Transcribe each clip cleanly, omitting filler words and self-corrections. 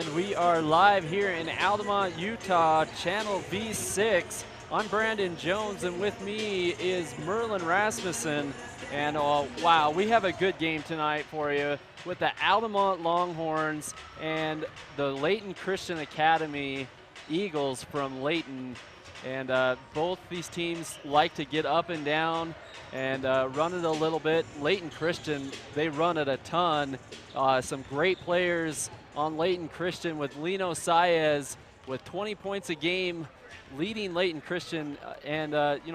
And we are live here in Altamont, Utah, Channel V6. I'm Brandon Jones, and with me is Merlin Rasmussen. And wow, we have a good game tonight for you with the Altamont Longhorns and the Layton Christian Academy Eagles from Layton. And both these teams like to get up and down and run it a little bit. Layton Christian, they run it a ton. Some great players on Layton Christian with Lino Saez with 20 points a game, leading Layton Christian, and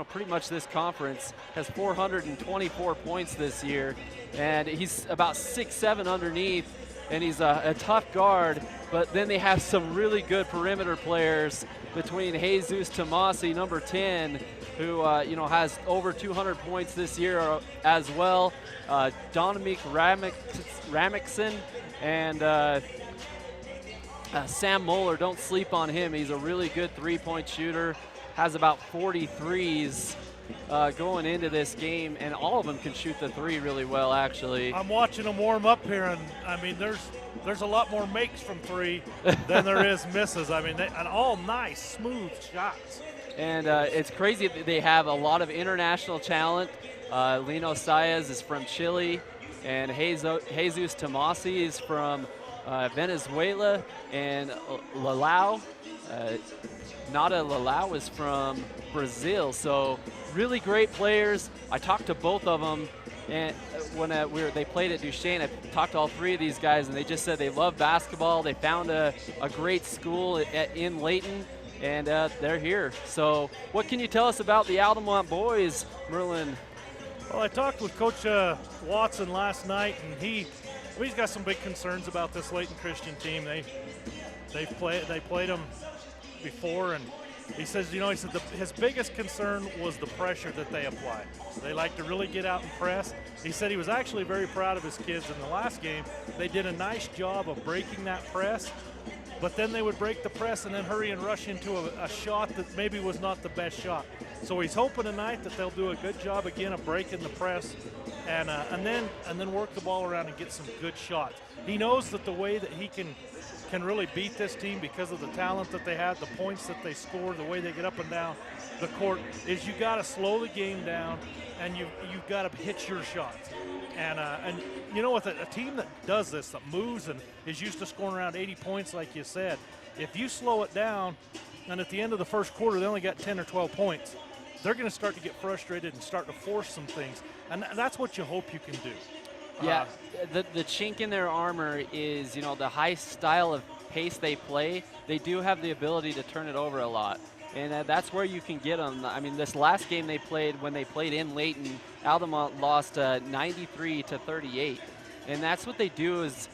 pretty much this conference has 424 points this year, and he's about 6'7" underneath, and he's a tough guard. But then they have some really good perimeter players between Jesus Tomasi, number 10, who has over 200 points this year as well. Dominic Ramikson and Sam Moeller, don't sleep on him. He's a really good three-point shooter, has about 43s going into this game, and all of them can shoot the three really well, actually. I'm watching them warm up here, and I mean, there's a lot more makes from three than there is misses. I mean, and all nice, smooth shots. And it's crazy that they have a lot of international talent. Lino Saez is from Chile, and Jesus Tomasi is from Venezuela, and Lalau, Nada Lalau is from Brazil. So really great players. I talked to both of them, and when they played at Duchesne, I talked to all three of these guys, and they just said they love basketball. They found a great school in Layton, and they're here. So what can you tell us about the Altamont boys, Merlin? Well, I talked with Coach Watson last night, and he's got some big concerns about this Layton Christian team. They played them before, and he said his biggest concern was the pressure that they apply. They like to really get out and press. He said he was actually very proud of his kids in the last game. They did a nice job of breaking that press, but then they would break the press and then hurry and rush into a shot that maybe was not the best shot. So he's hoping tonight that they'll do a good job again of breaking the press and then work the ball around and get some good shots. He knows that the way that he can really beat this team because of the talent that they have, the points that they score, the way they get up and down the court, is you got to slow the game down and you've got to hit your shots. And with a team that does this, that moves and is used to scoring around 80 points like you said, if you slow it down and at the end of the first quarter they only got 10 or 12 points, they're going to start to get frustrated and start to force some things. And that's what you hope you can do. Yeah, the chink in their armor is, the high style of pace they play. They do have the ability to turn it over a lot, and that's where you can get them. I mean, this last game they played, when they played in Layton, Altamont lost 93-38, and that's what they do is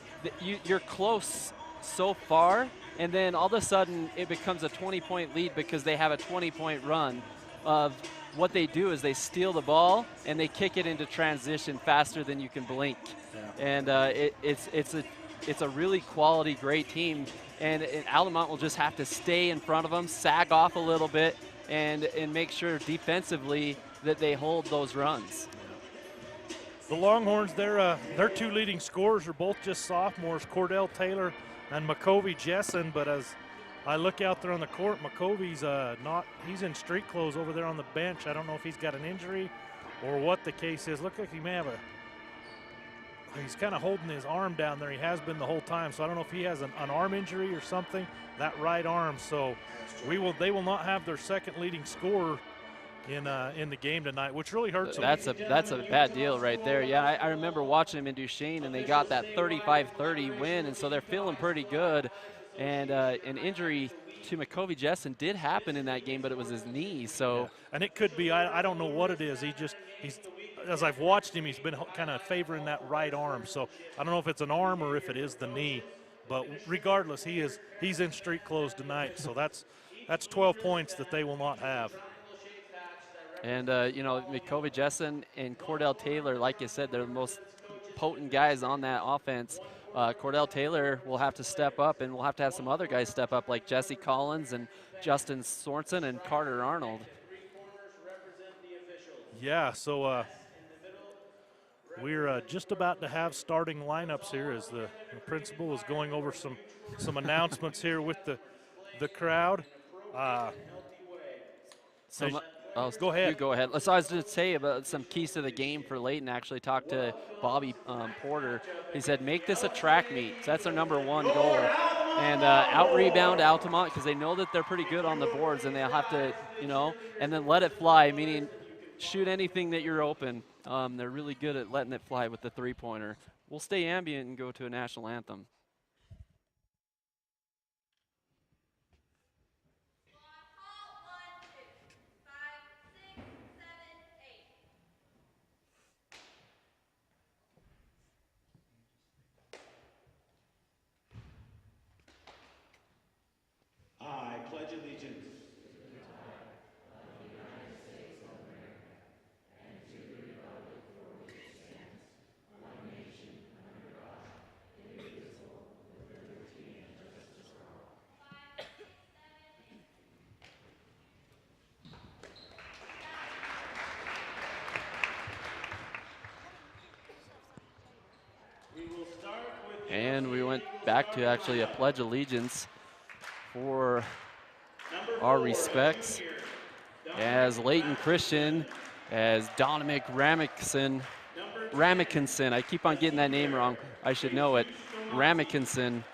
you're close so far, and then all of a sudden it becomes a 20-point lead because they have a 20-point run. Of what they do is they steal the ball and they kick it into transition faster than you can blink. Yeah. And it's a really quality, great team. And Altamont will just have to stay in front of them, sag off a little bit, and make sure defensively that they hold those runs. The Longhorns, their two leading scorers are both just sophomores, Cordell Taylor and McCovey Jessen. But as I look out there on the court, McCovey's he's in street clothes over there on the bench. I don't know if he's got an injury or what the case is. Look like he may have he's kind of holding his arm down there. He has been the whole time. So I don't know if he has an arm injury or something, that right arm. So they will not have their second leading scorer in the game tonight, which really hurts them. That's a bad deal right there. Yeah, I remember watching him in Duchesne, and they got that 35-30 win, and so they're feeling pretty good. And an injury to McCovey Jessen did happen in that game, but it was his knee. So, yeah. And it could be, I don't know what it is. He's as I've watched him, he's been kind of favoring that right arm. So I don't know if it's an arm or if it is the knee. But regardless, he's in street clothes tonight. So that's 12 points that they will not have. And McCovey Jessen and Cordell Taylor, like you said, they're the most potent guys on that offense. Cordell Taylor will have to step up, and we'll have to have some other guys step up, like Jesse Collins and Justin Sorensen and Carter Arnold. Yeah, so We're just about to have starting lineups here as the principal is going over some announcements here with the crowd. Go ahead. You go ahead. So I was going to say about some keys to the game for Layton. Actually talked to Bobby Porter. He said, make this a track meet. So that's their #1 goal. And out-rebound Altamont because they know that they're pretty good on the boards and they'll have to, and then let it fly, meaning shoot anything that you're open. They're really good at letting it fly with the three-pointer. We'll stay ambient and go to a national anthem. I pledge allegiance And we went back to actually a pledge allegiance for our respects as Layton Christian, as Dominic Ramikinson, I keep on getting that name wrong, I should know it, Ramikinson,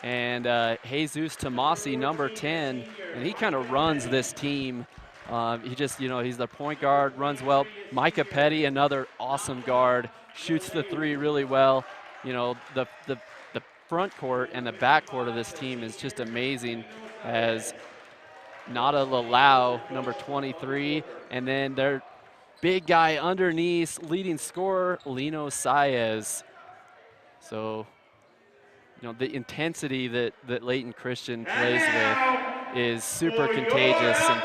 and Jesus Tomasi, #10, and he kind of runs this team. He just, he's the point guard, runs well. Micah Petty, another awesome guard, shoots the three really well. The front court and the back court of this team is just amazing as Nada Lalau, #23, and then their big guy underneath, leading scorer, Lino Saez. So, the intensity that Layton Christian plays with is super contagious and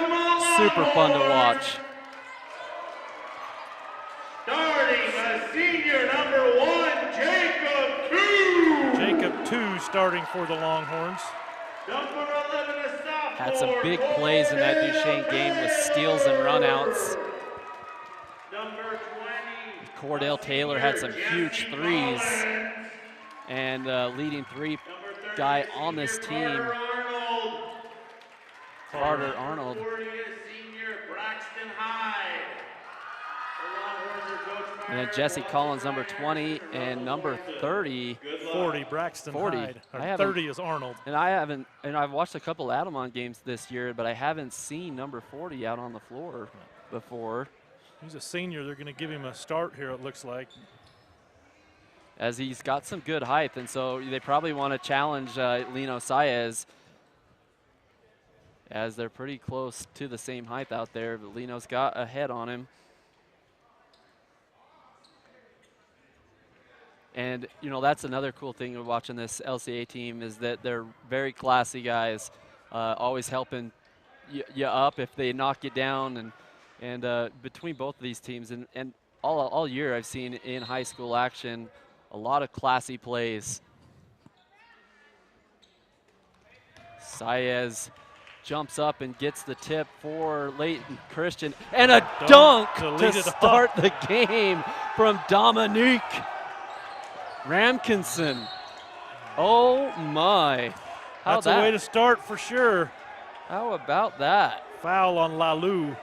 super fun to watch. starting a senior #1, Jacob 2. Jacob 2 starting for the Longhorns. Number 11, a sophomore. Had some big plays in that Duchesne game with steals and runouts. Number 20. Cordell Taylor had some huge threes, and leading three guy on this team, Carter Arnold. 40 senior Braxton Hyde. The Longhorns are coached by And then Jesse Collins, #20, and #30. 40, Braxton 40. Hyde. Or I haven't- 30 is Arnold. And I've watched a couple Altamont games this year, but I haven't seen #40 out on the floor before. He's a senior. They're going to give him a start here, it looks like. As he's got some good height, and so they probably want to challenge Lino Saez, as they're pretty close to the same height out there, but Lino's got a head on him. And, that's another cool thing of watching this LCA team is that they're very classy guys, always helping you up if they knock you down. And between both of these teams, and all year I've seen in high school action, a lot of classy plays. Saez jumps up and gets the tip for Layton Christian, and a dunk to start the game from Dominique Ramkinson. Oh my. That's a way to start for sure. How about that? Foul on Lalou.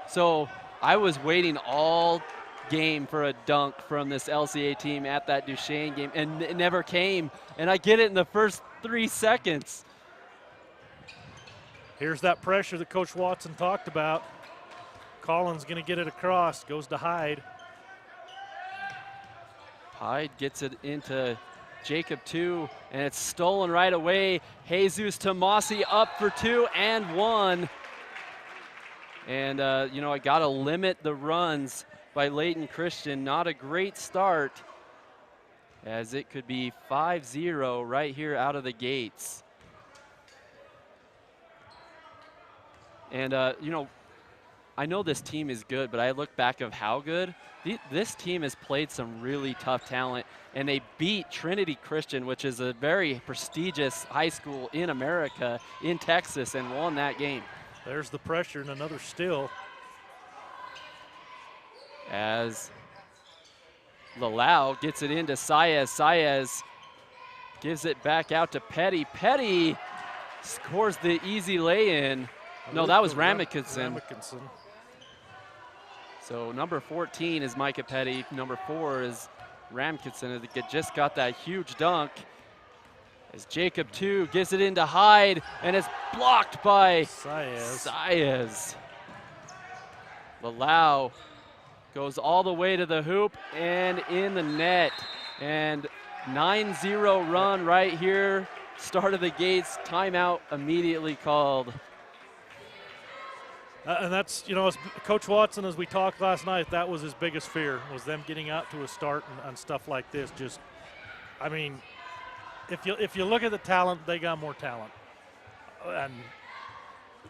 So I was waiting all game for a dunk from this LCA team at that Duchesne game, and it never came. And I get it in the first 3 seconds. Here's that pressure that Coach Watson talked about. Collins going to get it across, goes to Hyde. Hyde gets it into Jacob 2, and it's stolen right away. Jesus Tomasi up for 2 and 1. And, I got to limit the runs by Layton Christian. Not a great start, as it could be 5-0 right here out of the gates. And, I know this team is good, but I look back of how good. This team has played some really tough talent, and they beat Trinity Christian, which is a very prestigious high school in America, in Texas, and won that game. There's the pressure and another steal. As Lalau gets it into Saez. Saez gives it back out to Petty. Petty scores the easy lay-in. No, that was Ramikison. So number 14 is Micah Petty. Number 4 is Ramikison. Just got that huge dunk. As Jacob 2 gives it into Hyde, and it's blocked by Saez. Lalau goes all the way to the hoop and in the net. And 9-0 run right here. Start of the gates, timeout immediately called. And that's, you know, as Coach Watson, as we talked last night, that was his biggest fear, was them getting out to a start and stuff like this. Just, I mean, if you look at the talent, they got more talent.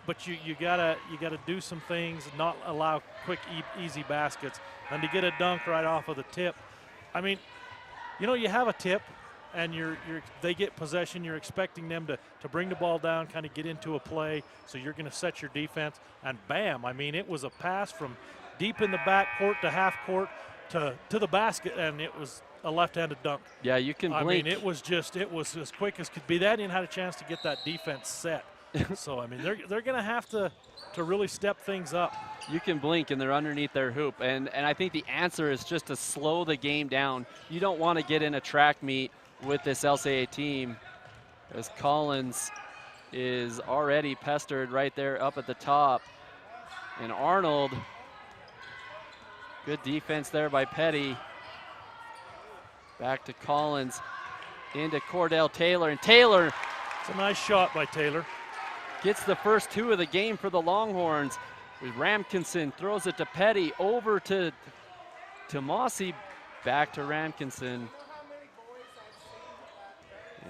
But you gotta do some things, not allow quick, easy baskets, and to get a dunk right off of the tip. I mean, you know, you have a tip, and they get possession. You're expecting them to bring the ball down, kind of get into a play. So you're going to set your defense, and bam! I mean, it was a pass from deep in the back court to half court to the basket, and it was a left-handed dunk. Yeah, you can blink. I mean, it was as quick as could be. They didn't have a chance to get that defense set. So I mean, they're going to have to really step things up. You can blink and they're underneath their hoop, and I think the answer is just to slow the game down. You don't want to get in a track meet with this LCA team, as Collins is already pestered right there up at the top. And Arnold, good defense there by Petty. Back to Collins, into Cordell Taylor, and Taylor. It's a nice shot by Taylor. Gets the first 2 of the game for the Longhorns. Ramkinson throws it to Petty, over to Tomasi, back to Ramkinson.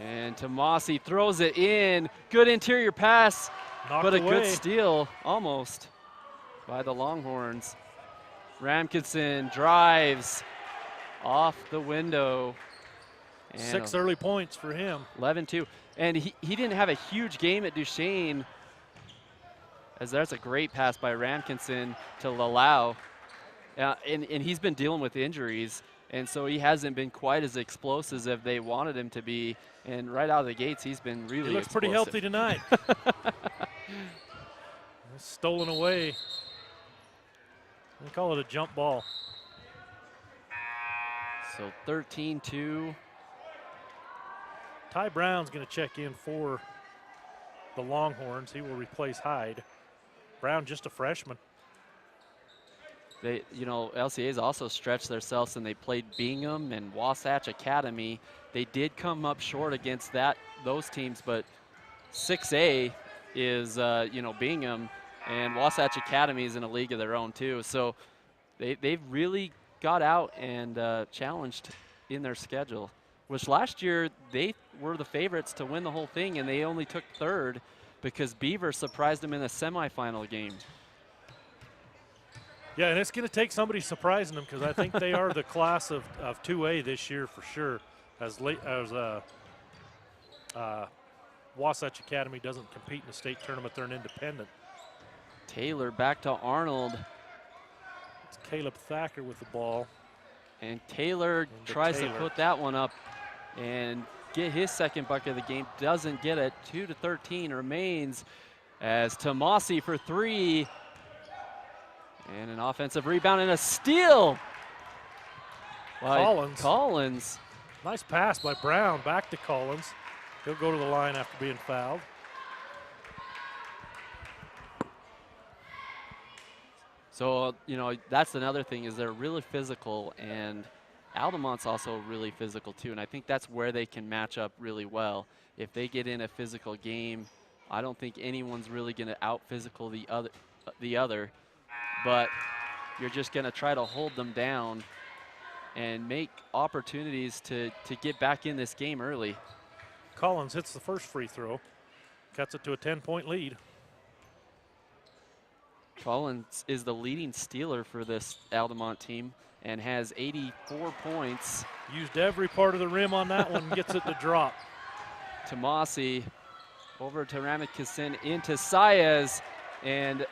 And Tomasi throws it in. Good interior pass, but a good steal, almost, by the Longhorns. Ramkinson drives off the window. And 6 early points for him. 11-2. And he didn't have a huge game at Duchesne, as there's a great pass by Ramkinson to Lalau. And he's been dealing with injuries, and so he hasn't been quite as explosive as they wanted him to be. And right out of the gates, he's been really He looks explosive. pretty healthy tonight. Stolen away. We call it a jump ball. So 13-2. Ty Brown's going to check in for the Longhorns. He will replace Hyde. Brown, just a freshman. They, you know, LCA's also stretched themselves, and they played Bingham and Wasatch Academy. They did come up short against those teams, but 6A is, you know, Bingham, and Wasatch Academy is in a league of their own too. So they've really got out and challenged in their schedule, which last year they were the favorites to win the whole thing, and they only took 3rd because Beaver surprised them in a semifinal game. Yeah, and it's going to take somebody surprising them, because I think they are the class of 2A this year for sure. As Wasatch Academy doesn't compete in the state tournament, they're an independent. Taylor back to Arnold. It's Caleb Thacker with the ball. And Taylor tries to put that one up and get his second bucket of the game. Doesn't get it. 2-13 remains as Tomasi for 3. And an offensive rebound and a steal by Collins. Nice pass by Brown, back to Collins. He'll go to the line after being fouled. So, you know, that's another thing, is they're really physical, and Altamont's also really physical too, and I think that's where they can match up really well. If they get in a physical game, I don't think anyone's really going to out-physical the other, but you're just going to try to hold them down and make opportunities to get back in this game early. Collins hits the first free throw, cuts it to a 10-point lead. Collins is the leading stealer for this Altamont team and has 84 points. Used every part of the rim on that one and gets it to drop. Tomasi over to Ramikison into Saez, and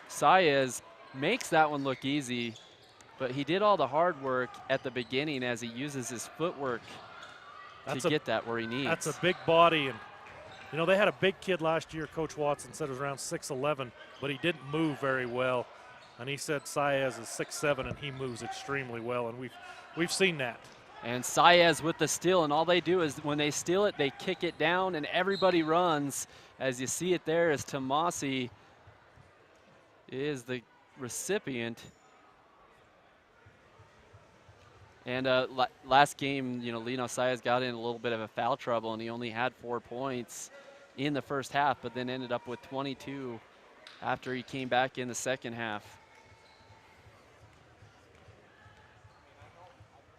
Saez makes that one look easy. But he did all the hard work at the beginning as he uses his footwork to get that where he needs. That's a big body. And, you know, they had a big kid last year, Coach Watson said it was around 6'11", but he didn't move very well. And he said Saez is 6'7", and he moves extremely well, and we've seen that. And Saez with the steal, and all they do is when they steal it, they kick it down, and everybody runs. As you see it there, as Tomasi is the recipient. And last game, you know, Lino Saez got in a little bit of a foul trouble, and he only had 4 points in the first half, but then ended up with 22 after he came back in the second half.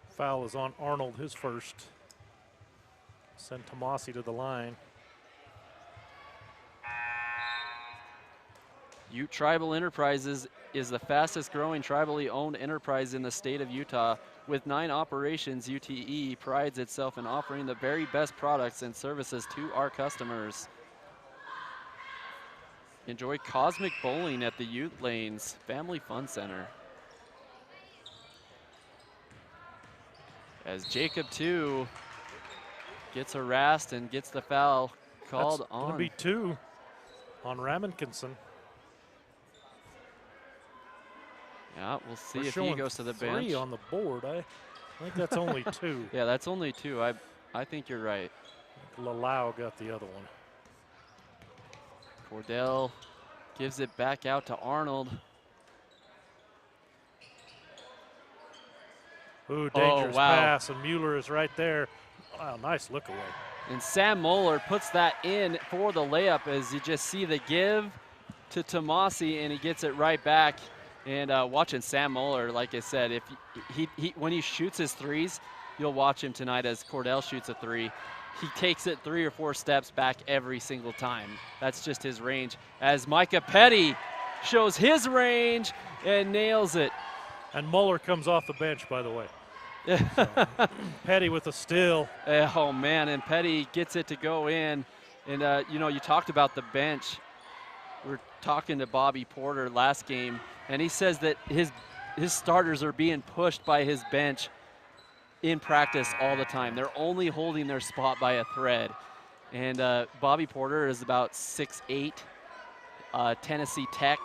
Foul is on Arnold, his first. Send Tomasi to the line. Ute Tribal Enterprises is the fastest growing tribally owned enterprise in the state of Utah. With 9 operations, UTE prides itself in offering the very best products and services to our customers. Enjoy cosmic bowling at the Ute Lanes Family Fun Center. As Jacob, too, gets harassed and gets the foul called That's on. Going to be 2 on Raminkinson. Yeah, we'll see We're if he goes to the 3 bench. on the board. I think that's only 2. Yeah, that's only 2. I think you're right. Lalau got the other one. Cordell gives it back out to Arnold. Ooh, dangerous wow. pass, and Mueller is right there. Wow, nice look away. And Sam Moeller puts that in for the layup as you just see the give to Tomasi, and he gets it right back. And watching Sam Moeller, like I said, if when he shoots his threes, you'll watch him tonight as Cordell shoots a 3. He takes it 3 or 4 steps back every single time. That's just his range. As Micah Petty shows his range and nails it. And Mueller comes off the bench, by the way. So, Petty with a steal. Oh, man, and Petty gets it to go in. And, you know, you talked about the bench. We're talking to Bobby Porter last game, and he says that his starters are being pushed by his bench in practice all the time. They're only holding their spot by a thread. And Bobby Porter is about 6'8", Tennessee Tech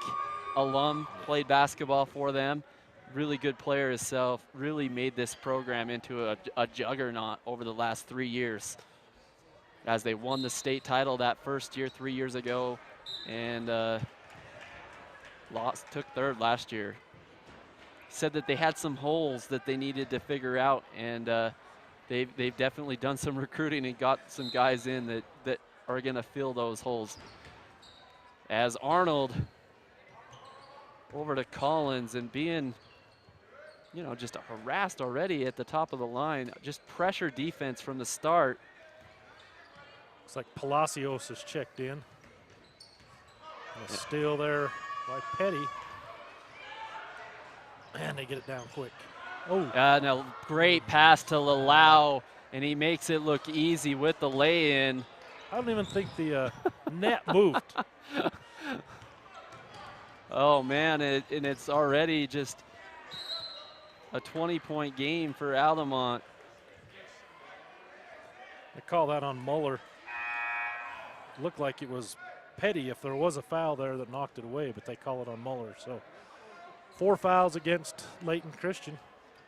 alum, played basketball for them. Really good player himself, really made this program into a juggernaut over the last 3 years. As they won the state title that first year 3 years ago, and took 3rd last year. Said that they had some holes that they needed to figure out, and they've definitely done some recruiting and got some guys in that are going to fill those holes. As Arnold over to Collins and being, you know, just harassed already at the top of the line. Just pressure defense from the start. Looks like Palacios has checked in. And a steal there by Petty. And they get it down quick. Oh. And a great pass to Lalau, and he makes it look easy with the lay-in. I don't even think the net moved. Oh, man, and it's already just a 20-point game for Altamont. They call that on Mueller. Looked like it was Petty if there was a foul there that knocked it away, but they call it on Mueller. So 4 fouls against Layton Christian.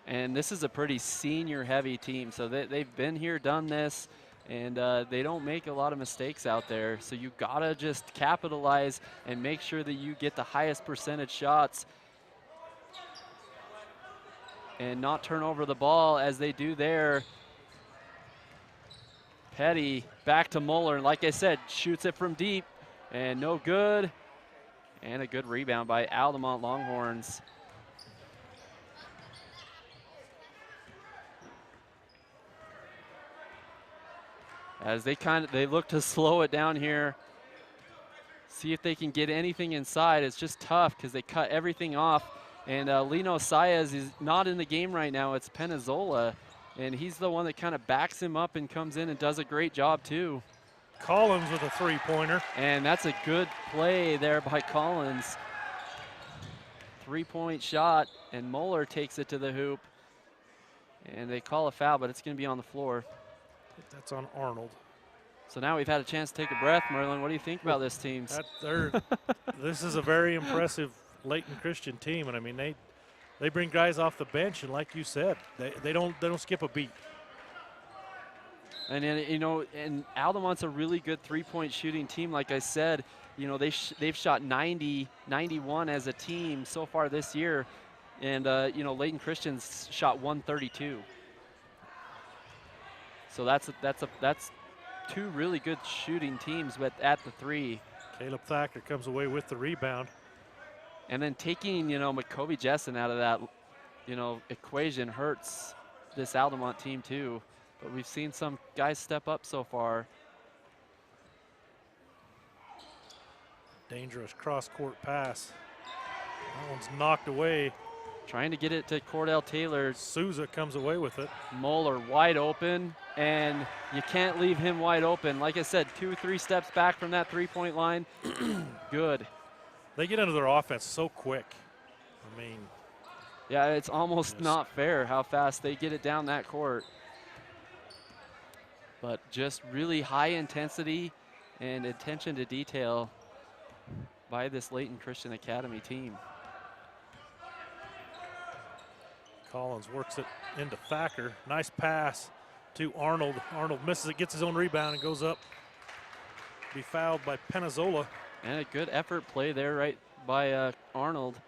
And this is a pretty senior-heavy team, so they've been here, done this, and they don't make a lot of mistakes out there. So you gotta just capitalize and make sure that you get the highest percentage shots and not turn over the ball as they do there. Petty back to Mueller, and like I said, shoots it from deep, and no good. And a good rebound by Altamont Longhorns. As they look to slow it down here, see if they can get anything inside. It's just tough because they cut everything off. And Lino Saez is not in the game right now. It's Penizola, and he's the one that kind of backs him up and comes in and does a great job too. Collins with a 3-pointer. And that's a good play there by Collins. three-point shot, and Moeller takes it to the hoop. And they call a foul, but it's going to be on the floor. That's on Arnold. So now we've had a chance to take a breath, Merlin. What do you think about this team? This is a very impressive Layton Christian team, and I mean they bring guys off the bench, and like you said, they don't skip a beat. And then, you know, and Altamont's a really good three-point shooting team. Like I said, you know, they've shot 90, 91 as a team so far this year, and you know, Layton Christian's shot 132. So that's two really good shooting teams, but at the three. Caleb Thacker comes away with the rebound. And then taking, you know, McCovey Jessen out of that, you know, equation hurts this Altamont team too. But we've seen some guys step up so far. Dangerous cross-court pass. That one's knocked away. Trying to get it to Cordell Taylor. Souza comes away with it. Moeller wide open, and you can't leave him wide open. Like I said, 2-3 steps back from that three-point line. Good. They get into their offense so quick. I mean, yeah, it's almost not fair how fast they get it down that court. But just really high intensity and attention to detail by this Layton Christian Academy team. Collins works it into Thacker. Nice pass to Arnold. Arnold misses it, gets his own rebound, and goes up. Be fouled by Penizola. And a good effort play there right by Arnold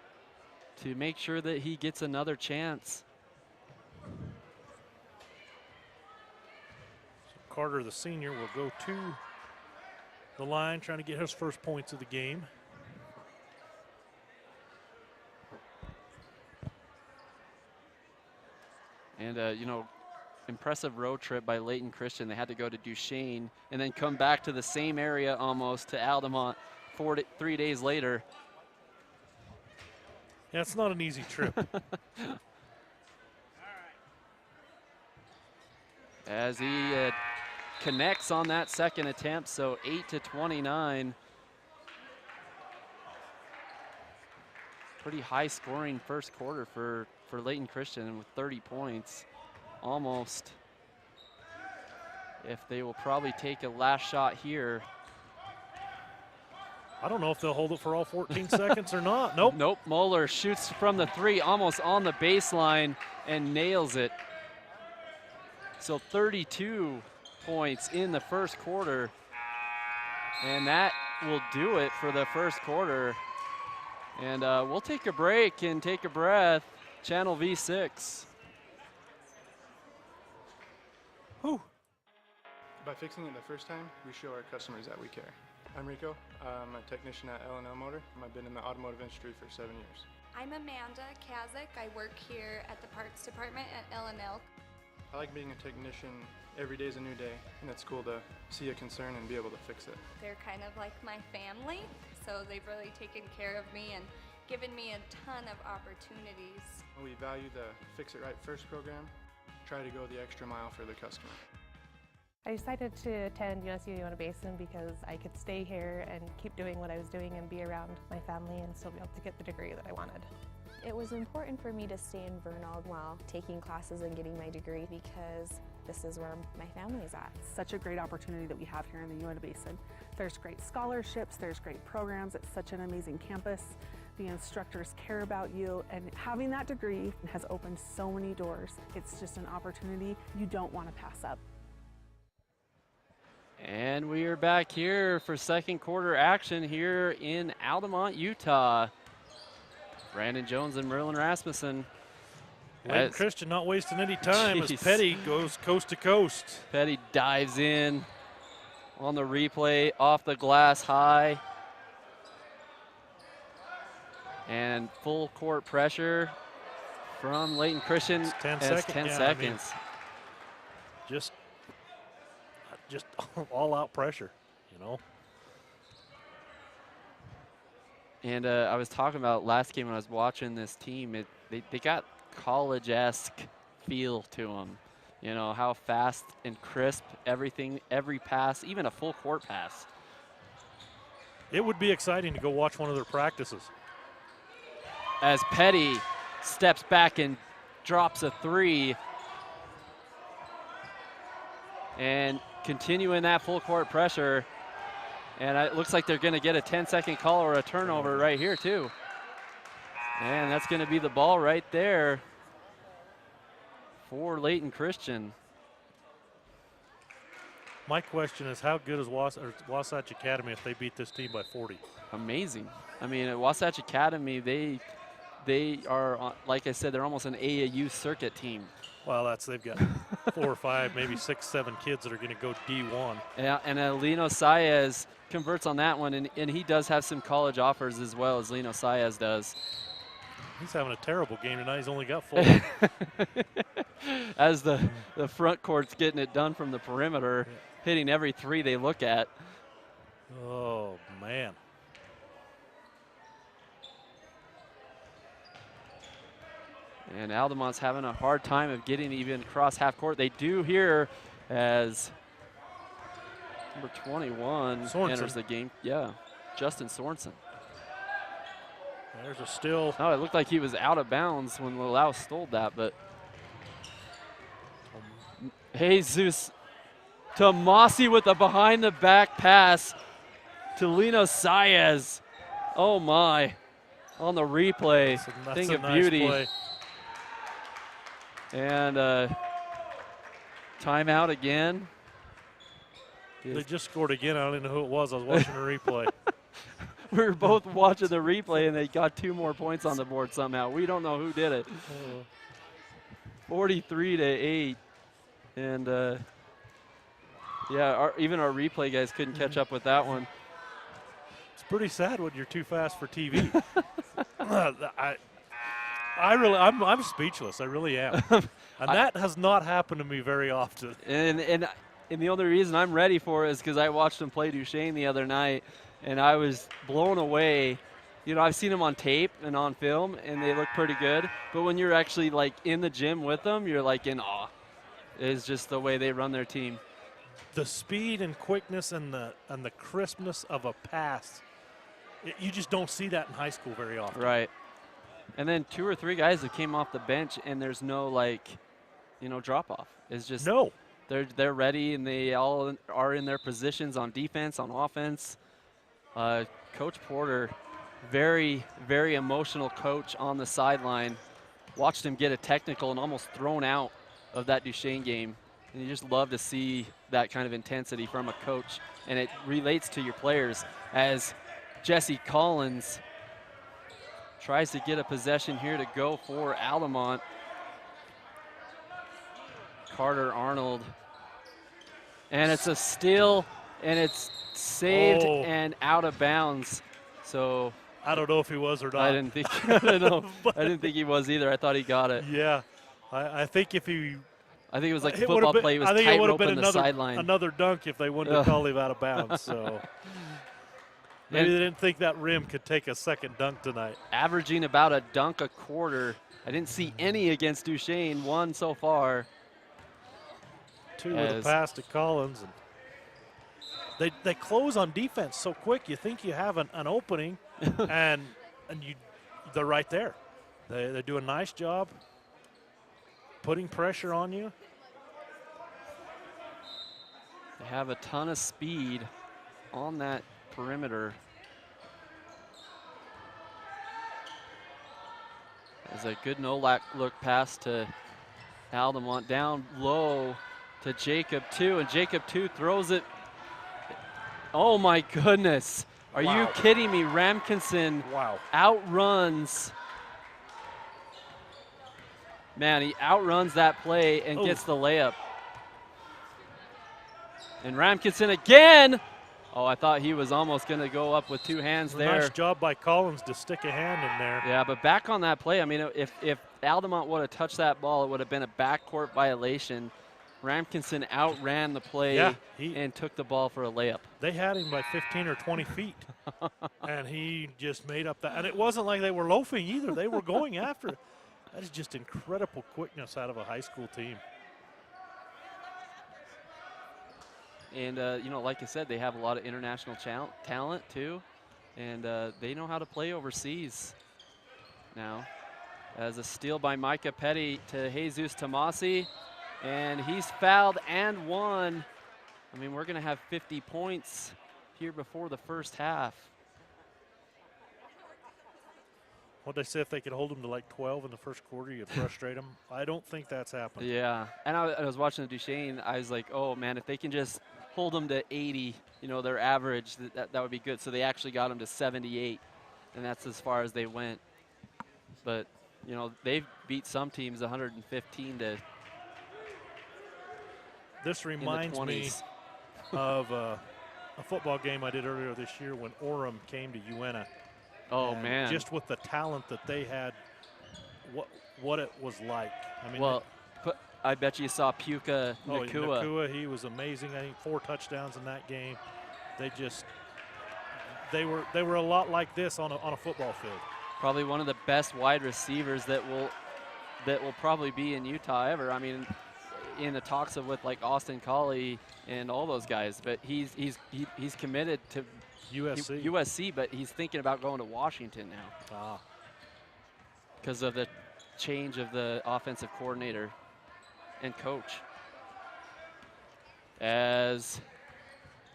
to make sure that he gets another chance. So Carter, the senior, will go to the line, trying to get his first points of the game. And, you know, impressive road trip by Layton Christian. They had to go to Duchesne and then come back to the same area almost to Altamont 3 days later. Yeah, it's not an easy trip. As he connects on that second attempt, so 8-29. Pretty high scoring first quarter for Layton Christian with 30 points, almost. If they will probably take a last shot here. I don't know if they'll hold it for all 14 seconds or not. Nope. Nope, Moeller shoots from the three, almost on the baseline, and nails it. So 32 points in the first quarter, and that will do it for the first quarter. And we'll take a break and take a breath. Channel V6. Whew. By fixing it the first time, we show our customers that we care. I'm Rico. I'm a technician at L&L Motor. I've been in the automotive industry for 7 years. I'm Amanda Kazik. I work here at the parts department at L&L. I like being a technician. Every day is a new day, and it's cool to see a concern and be able to fix it. They're kind of like my family, so they've really taken care of me and given me a ton of opportunities. We value the Fix It Right First program. Try to go the extra mile for the customer. I decided to attend USU Uinta Basin because I could stay here and keep doing what I was doing and be around my family and still be able to get the degree that I wanted. It was important for me to stay in Vernald while taking classes and getting my degree because this is where my family's at. Such a great opportunity that we have here in the Uinta Basin. There's great scholarships, there's great programs, it's such an amazing campus. The instructors care about you, and having that degree has opened so many doors. It's just an opportunity you don't want to pass up. And we are back here for second quarter action here in Altamont, Utah. Brandon Jones and Merlin Rasmussen. Layton Christian not wasting any time as Petty goes coast to coast. Petty dives in on the replay off the glass high. And full court pressure from Layton Christian. It's 10 as seconds. 10 yeah, seconds. I mean, just all out pressure, you know. And I was talking about last game when I was watching this team, they got college-esque feel to them. You know, how fast and crisp everything, every pass, even a full court pass. It would be exciting to go watch one of their practices. as Petty steps back and drops a 3. And continuing that full court pressure. And it looks like they're going to get a 10-second call or a turnover right here, too. And that's going to be the ball right there for Layton Christian. My question is, how good is Wasatch Academy if they beat this team by 40? Amazing. I mean, at Wasatch Academy, they are, like I said, they're almost an AAU circuit team. Well, they've got 4 or 5, maybe 6, 7 kids that are going to go D1. Yeah, and Lino Saez converts on that one, and he does have some college offers as well as Lino Saez does. He's having a terrible game tonight. He's only got 4. As the front court's getting it done from the perimeter, hitting every 3 they look at. Oh, man. And Altamont's having a hard time of getting even across half court. They do here as number 21 enters the game. Yeah, Justin Sorensen. There's a steal. Oh, it looked like he was out of bounds when Lau stole that, but Jesus Tomasi with a behind-the-back pass to Lino Saez. Oh, my. On the replay. That's Thing a of nice beauty. play. And timeout again. They just scored again. I don't even know who it was. I was watching a replay. We were both watching the replay, and they got 2 more points on the board somehow. We don't know who did it. 43-8. And, yeah, even our replay guys couldn't catch up with that one. It's pretty sad when you're too fast for TV. I'm speechless. I really am. And that has not happened to me very often. And the only reason I'm ready for it is because I watched him play Duchesne the other night, and I was blown away. You know, I've seen them on tape and on film, and they look pretty good. But when you're actually, like, in the gym with them, you're, like, in awe. It's just the way they run their team. The speed and quickness and the crispness of a pass, you just don't see that in high school very often. Right. And then 2 or 3 guys that came off the bench, and there's no, like, you know, drop-off. It's just they're ready, and they all are in their positions on defense, on offense. Coach Porter, very, very emotional coach on the sideline. Watched him get a technical and almost thrown out of that Duchesne game. And you just love to see that kind of intensity from a coach. And it relates to your players as Jesse Collins tries to get a possession here to go for Altamont. Carter Arnold. And it's a steal, and it's saved and out of bounds. So I don't know if he was or not. I didn't think I didn't think he was either. I thought he got it. Yeah. I think if he I think it was like a football play. He was tight rope in the sideline. Another dunk if they wouldn't have called him out of bounds. So maybe they didn't think that rim could take a second dunk tonight. Averaging about a dunk a quarter. I didn't see any against Duchesne. 1 so far. 2 with a pass to Collins. And they close on defense so quick. You think you have an opening, and they're right there. They do a nice job putting pressure on you. They have a ton of speed on that perimeter. There's a good no-look pass to Altamont, down low to Jacob 2, and Jacob 2 throws it. Oh my goodness. Are you kidding me? Ramkinson outruns. Man, he outruns that play and gets the layup. And Ramkinson again. Oh, I thought he was almost going to go up with 2 hands there. Nice job by Collins to stick a hand in there. Yeah, but back on that play, I mean, if Altamont would have touched that ball, it would have been a backcourt violation. Ramkinson outran the play and took the ball for a layup. They had him by 15 or 20 feet, and he just made up that. And it wasn't like they were loafing either. They were going after it. That is just incredible quickness out of a high school team. And, you know, like I said, they have a lot of international talent, too. And they know how to play overseas. now. As a steal by Micah Petty to Jesus Tomasi, and he's fouled and won. I mean, we're going to have 50 points here before the first half. What'd they say, if they could hold them to like 12 in the first quarter, you'd frustrate them? I don't think that's happened. Yeah, and I was watching the Duchesne. I was like, oh man, if they can just hold them to 80, you know, their average, that would be good. So they actually got them to 78, and that's as far as they went. But, you know, they've beat some teams 115 to This reminds me of a football game I did earlier this year when Orem came to Uena. Oh, and man. just with the talent that they had, what it was like. I mean, well, I bet you saw Puka Nakua. Nakua, he was amazing. I think 4 touchdowns in that game. They were a lot like this on a football field. Probably one of the best wide receivers that will probably be in Utah ever. I mean, in the talks of with like Austin Collie and all those guys, but he's committed to USC, but he's thinking about going to Washington now. Because of the change of the offensive coordinator and coach. As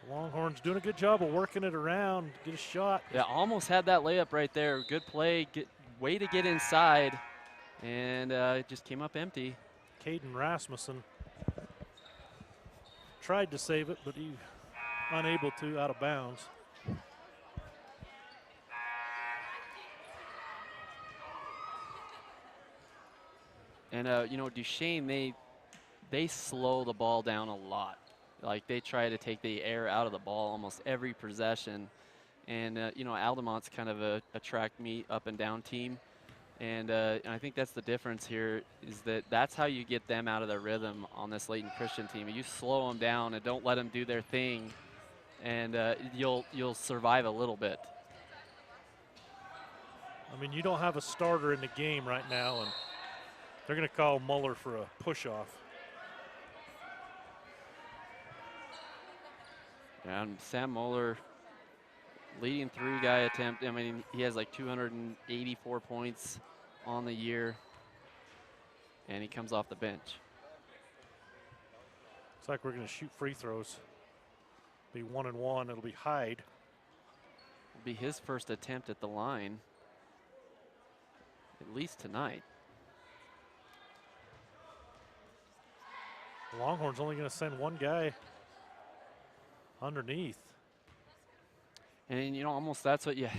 Longhorns doing a good job of working it around, get a shot. Yeah, almost had that layup right there. Good play, way to get inside, and it just came up empty. Caden Rasmussen tried to save it, but he unable to, out of bounds. And you know, Duchesne, they slow the ball down a lot. Like, they try to take the air out of the ball almost every possession. And you know, Altamont's kind of a track meet up and down team. And I think that's the difference here, is that's how you get them out of their rhythm on this Layton Christian team. You slow them down and don't let them do their thing, and you'll survive a little bit. I mean, you don't have a starter in the game right now, and they're going to call Muller for a push-off. And Sam Muller, leading three-guy attempt. I mean, he has like 284 points on the year, and he comes off the bench. Looks like we're going to shoot free throws. Be 1-1. It'll be Hyde. It'll be his first attempt at the line, at least tonight. The Longhorns only going to send one guy underneath. And, you know, almost that's what you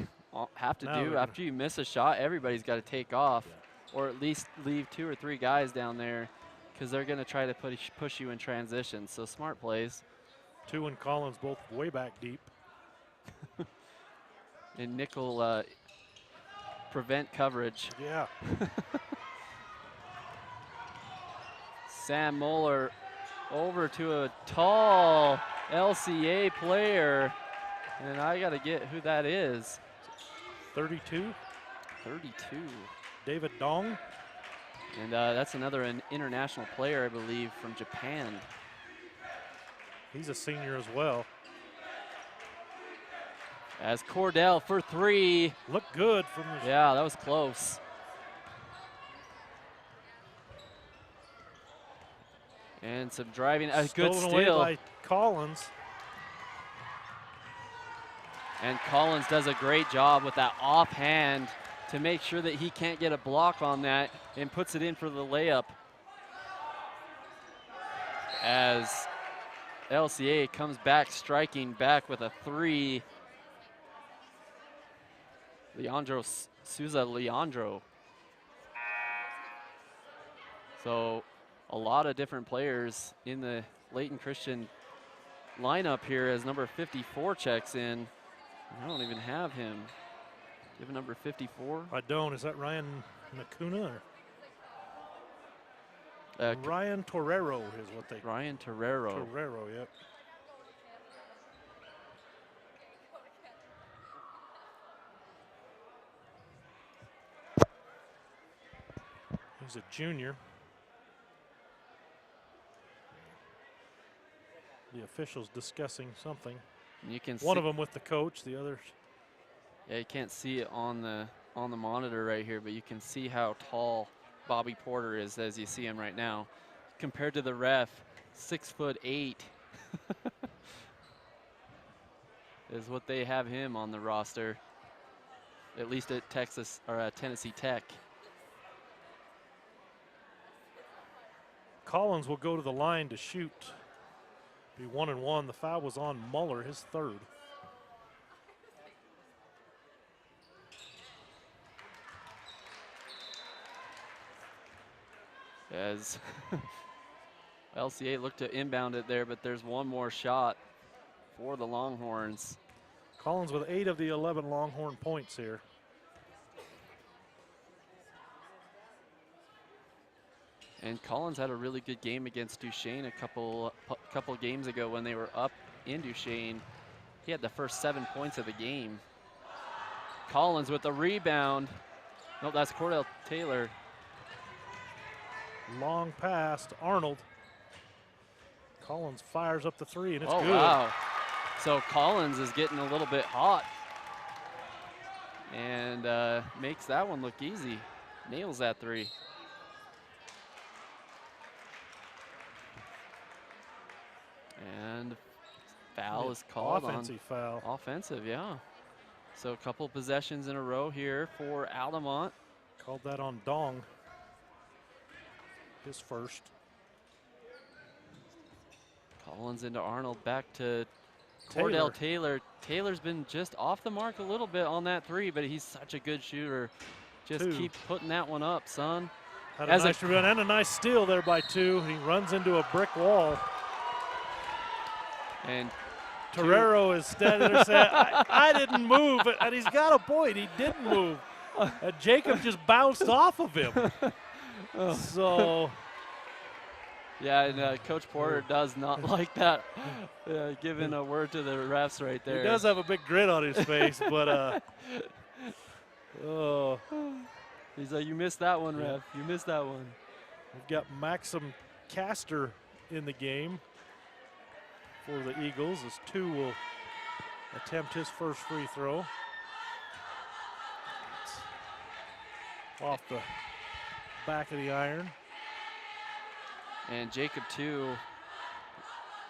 have to Now do. After you miss a shot, everybody's got to take off, or at least leave 2 or 3 guys down there, because they're going to try to push you in transition. So smart plays. 2 and Collins both way back deep. And nickel prevent coverage. Yeah. Sam Muller over to a tall LCA player. And I got to get who that is. 32. 32. David Dong. And that's another international player, I believe, from Japan. He's a senior as well. As Cordell for 3. Looked good from the... Yeah, that was close. And some driving. A good Stolen away steal. by Collins. And Collins does a great job with that offhand to make sure that he can't get a block on that, and puts it in for the layup. As LCA comes back, striking back with a 3. Leandro. So a lot of different players in the Layton Christian lineup here as number 54 checks in. I don't even have him. Do you have a number 54? I don't. Is that Ryan Nakuna? Ryan Torrero is what they... Ryan Torrero. Torrero, yep. He's a junior. The officials discussing something. And you can One see, of them with the coach, the others. yeah, you can't see it on on the monitor right here, but you can see how tall Bobby Porter is as you see him right now. Compared to the ref, 6'8" is what they have him on the roster, at least at Texas or at Tennessee Tech. Collins will go to the line to shoot. Be 1-1. The foul was on Muller, his third. As LCA looked to inbound it there, but there's one more shot for the Longhorns. Collins with 8 of the 11 Longhorn points here. And Collins had a really good game against Duchesne a couple games ago when they were up in Duchesne. He had the first 7 points of the game. Collins with the rebound. Nope, that's Cordell Taylor. Long pass to Arnold. Collins fires up the 3, and it's good. Wow. So Collins is getting a little bit hot and makes that one look easy. Nails that 3. And foul is called on. Offensive foul. Offensive, yeah. So a couple possessions in a row here for Altamont. Called that on Dong. His first. Collins into Arnold, back to Cordell Taylor. Taylor's been just off the mark a little bit on that 3, but he's such a good shooter. Just keep putting that one up, son. Had a nice rebound and a nice steal there by 2. He runs into a brick wall. And Torero is standing there saying, I didn't move. And he's got a point. He didn't move. And Jacob just bounced off of him. So. Yeah, and Coach Porter does not like that, giving a word to the refs right there. He does have a big grin on his face, but he's like, you missed that one, ref. You missed that one. We've got Maxim Castor in the game for the Eagles, as 2 will attempt his first free throw. Off the back of the iron. And Jacob, too,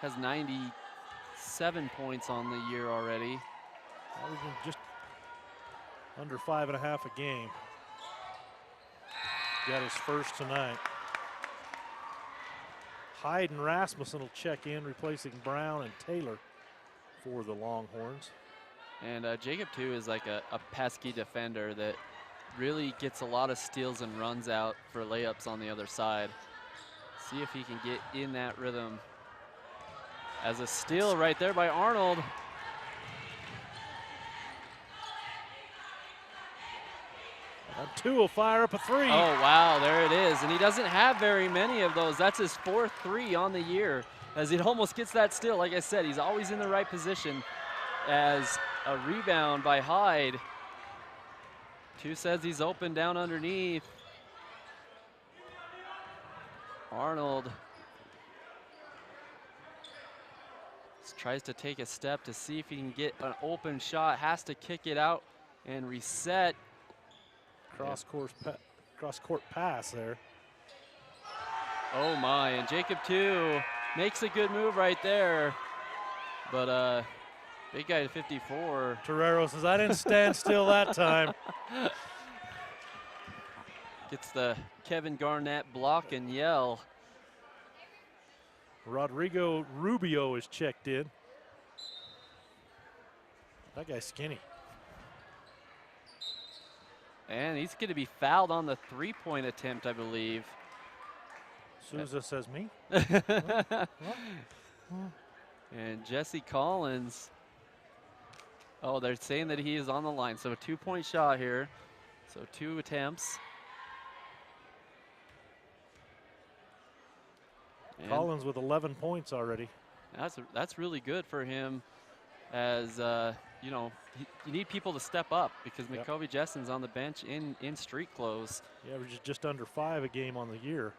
has 97 points on the year already. Averaging just under 5.5 a game. Got his first tonight. Hyde and Rasmussen will check in, replacing Brown and Taylor for the Longhorns. And Jacob, too, is like a pesky defender that really gets a lot of steals and runs out for layups on the other side. See if he can get in that rhythm. As a steal right there by Arnold. And 2 will fire up a 3. Oh, wow, there it is. And he doesn't have very many of those. That's his 4th 3 on the year, as he almost gets that steal. Like I said, he's always in the right position. As a rebound by Hyde. 2 says he's open down underneath. Arnold tries to take a step to see if he can get an open shot, has to kick it out and reset. Cross-court pass there. Oh my, and Jacob, too, makes a good move right there. But big guy at 54. Torero says, I didn't stand still that time. Gets the Kevin Garnett block and yell. Rodrigo Rubio is checked in. That guy's skinny. And he's going to be fouled on the 3-point attempt, I believe. Souza says me. And Jesse Collins. Oh, they're saying that he is on the line. So a 2-point shot here. So 2 attempts. And Collins with 11 points already. That's really good for him, as you know, you need people to step up because McCovey Jessen's on the bench in street clothes. He averages just under 5 a game on the year.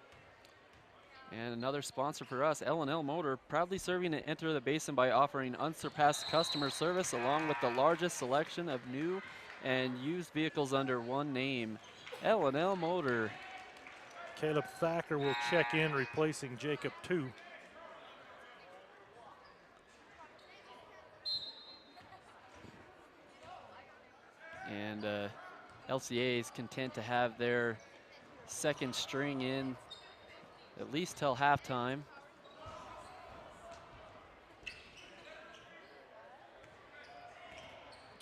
And another sponsor for us, L&L Motor, proudly serving to enter the basin by offering unsurpassed customer service along with the largest selection of new and used vehicles under one name, L&L Motor. Caleb Thacker will check in, replacing Jacob 2. And LCA is content to have their second string in at least till halftime.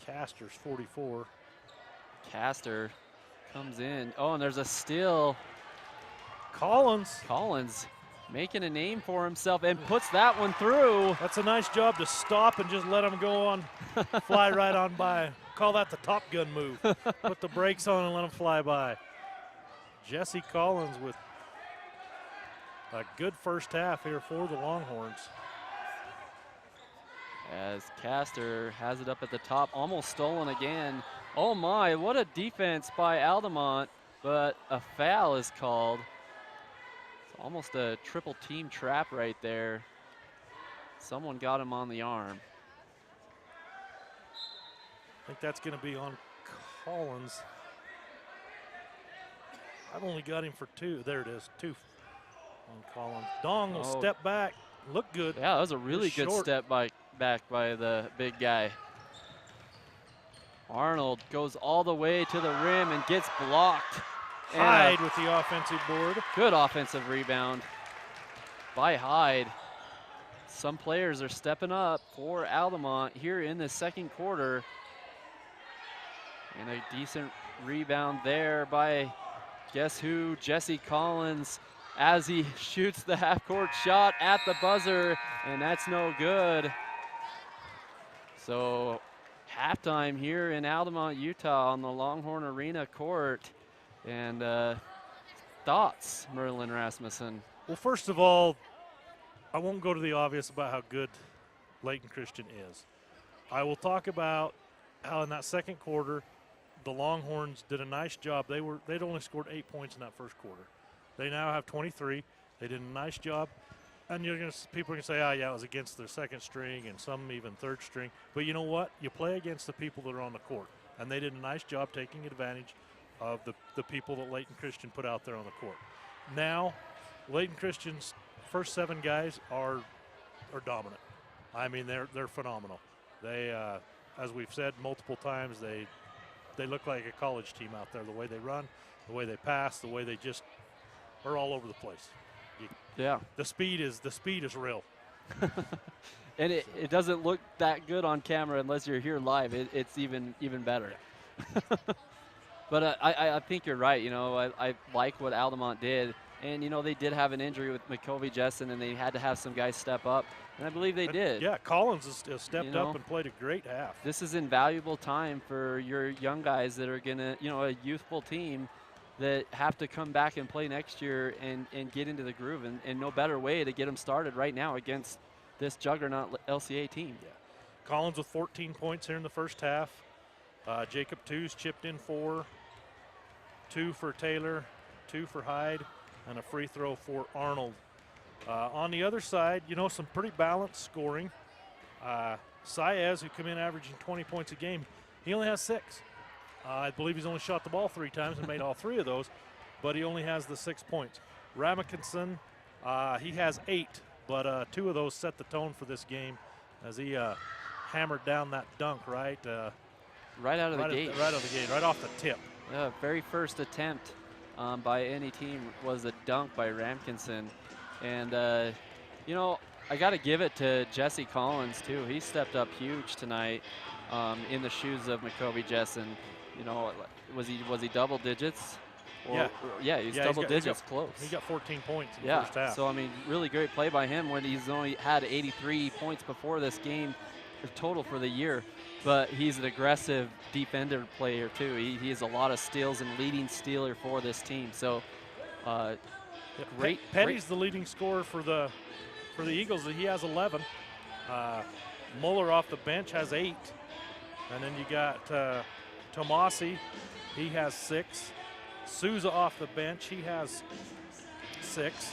Caster's 44. Caster comes in. Oh, and there's a steal. Collins making a name for himself and puts that one through. That's a nice job to stop and just let him go on, fly right on by. Call that the Top Gun move. Put the brakes on and let him fly by. Jesse Collins with a good first half here for the Longhorns. As Caster has it up at the top, almost stolen again. Oh my, what a defense by Altamont, but a foul is called. It's almost a triple team trap right there. Someone got him on the arm. I think that's going to be on Collins. I've only got him for 2. There it is, 2 on Collins. Dong will step back, look good. Yeah, that was a really good short. step back by the big guy. Arnold goes all the way to the rim and gets blocked. Hyde with the offensive board. Good offensive rebound by Hyde. Some players are stepping up for Altamont here in the second quarter. And a decent rebound there by, guess who, Jesse Collins, as he shoots the half-court shot at the buzzer, and that's no good. So halftime here in Altamont, Utah on the Longhorn Arena court. And thoughts, Merlin Rasmussen? Well, first of all, I won't go to the obvious about how good Layton Christian is. I will talk about how in that second quarter, the Longhorns did a nice job. They'd only scored 8 points in that first quarter. They now have 23. They did a nice job. And people are going to say, oh, yeah, it was against their second string and some even third string. But you know what? You play against the people that are on the court. And they did a nice job taking advantage of the people that Layton Christian put out there on the court. Now, Layton Christian's first 7 guys are dominant. I mean, they're phenomenal. They, as we've said multiple times, they look like a college team out there. The way they run, the way they pass, the way they just are all over the place. Yeah. The speed is real. And it doesn't look that good on camera unless you're here live. It's even better. Yeah. But I think you're right. You know, I like what Altamont did. And, you know, they did have an injury with McCovey Jessen, and they had to have some guys step up. And I believe they did. Yeah, Collins has stepped up and played a great half. This is invaluable time for your young guys that are going to, you know, a youthful team that have to come back and play next year and get into the groove. And no better way to get them started right now against this juggernaut LCA team. Yeah. Collins with 14 points here in the first half. Jacob 2's chipped in 4. 2 for Taylor, 2 for Hyde, and a free throw for Arnold. On the other side, you know, some pretty balanced scoring. Saez, who come in averaging 20 points a game, he only has 6. I believe he's only shot the ball 3 times and made all 3 of those, but he only has the 6 points. Ramakinson, he has 8, but 2 of those set the tone for this game as he hammered down that dunk right out of the gate. Right out of the gate, right off the tip. Very first attempt by any team was a dunk by Ramkinson. And, you know, I got to give it to Jesse Collins, too. He stepped up huge tonight in the shoes of McCovey Jessen. You know, was he double digits? He's double digits close. He got 14 points in the first half. So, I mean, really great play by him when he's only had 83 points before this game total for the year. But he's an aggressive defender player, too. He has a lot of steals and leading stealer for this team. So, great. Petty's the leading scorer for the Eagles. He has 11. Muller off the bench has 8. And then you got Tomasi. He has 6. Souza off the bench. He has 6.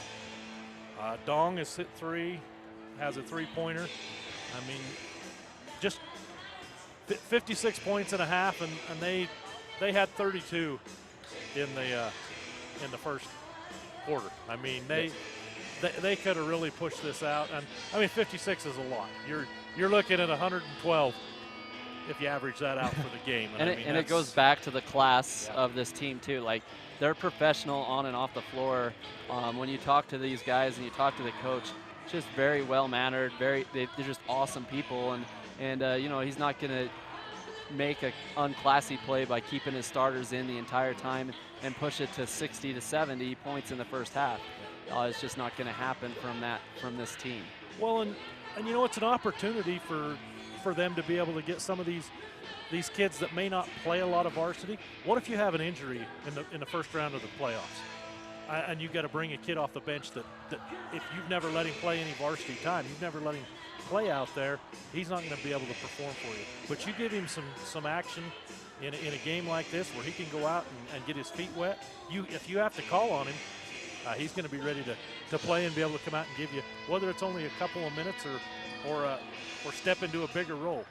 Dong has hit 3. Has a 3-pointer. I mean, just 56 points and a half, and they had 32 in the first quarter. I mean, they could have really pushed this out, and I mean 56 is a lot. You're looking at 112 if you average that out for the game. And, I mean, it goes back to the class of this team too. Like, they're professional on and off the floor. When you talk to these guys and you talk to the coach, just very well mannered. They're just awesome people, and you know, he's not going to make an unclassy play by keeping his starters in the entire time and push it to 60 to 70 points in the first half. It's just not going to happen from this team. Well, and you know, it's an opportunity for them to be able to get some of these kids that may not play a lot of varsity. What if you have an injury in the first round of the playoffs, and you've got to bring a kid off the bench that if you've never let him play any varsity time, you've never let him play out there, he's not going to be able to perform for you. But you give him some action in a game like this where he can go out and get his feet wet. If you have to call on him, he's going to be ready to play and be able to come out and give you, whether it's only a couple of minutes or step into a bigger role.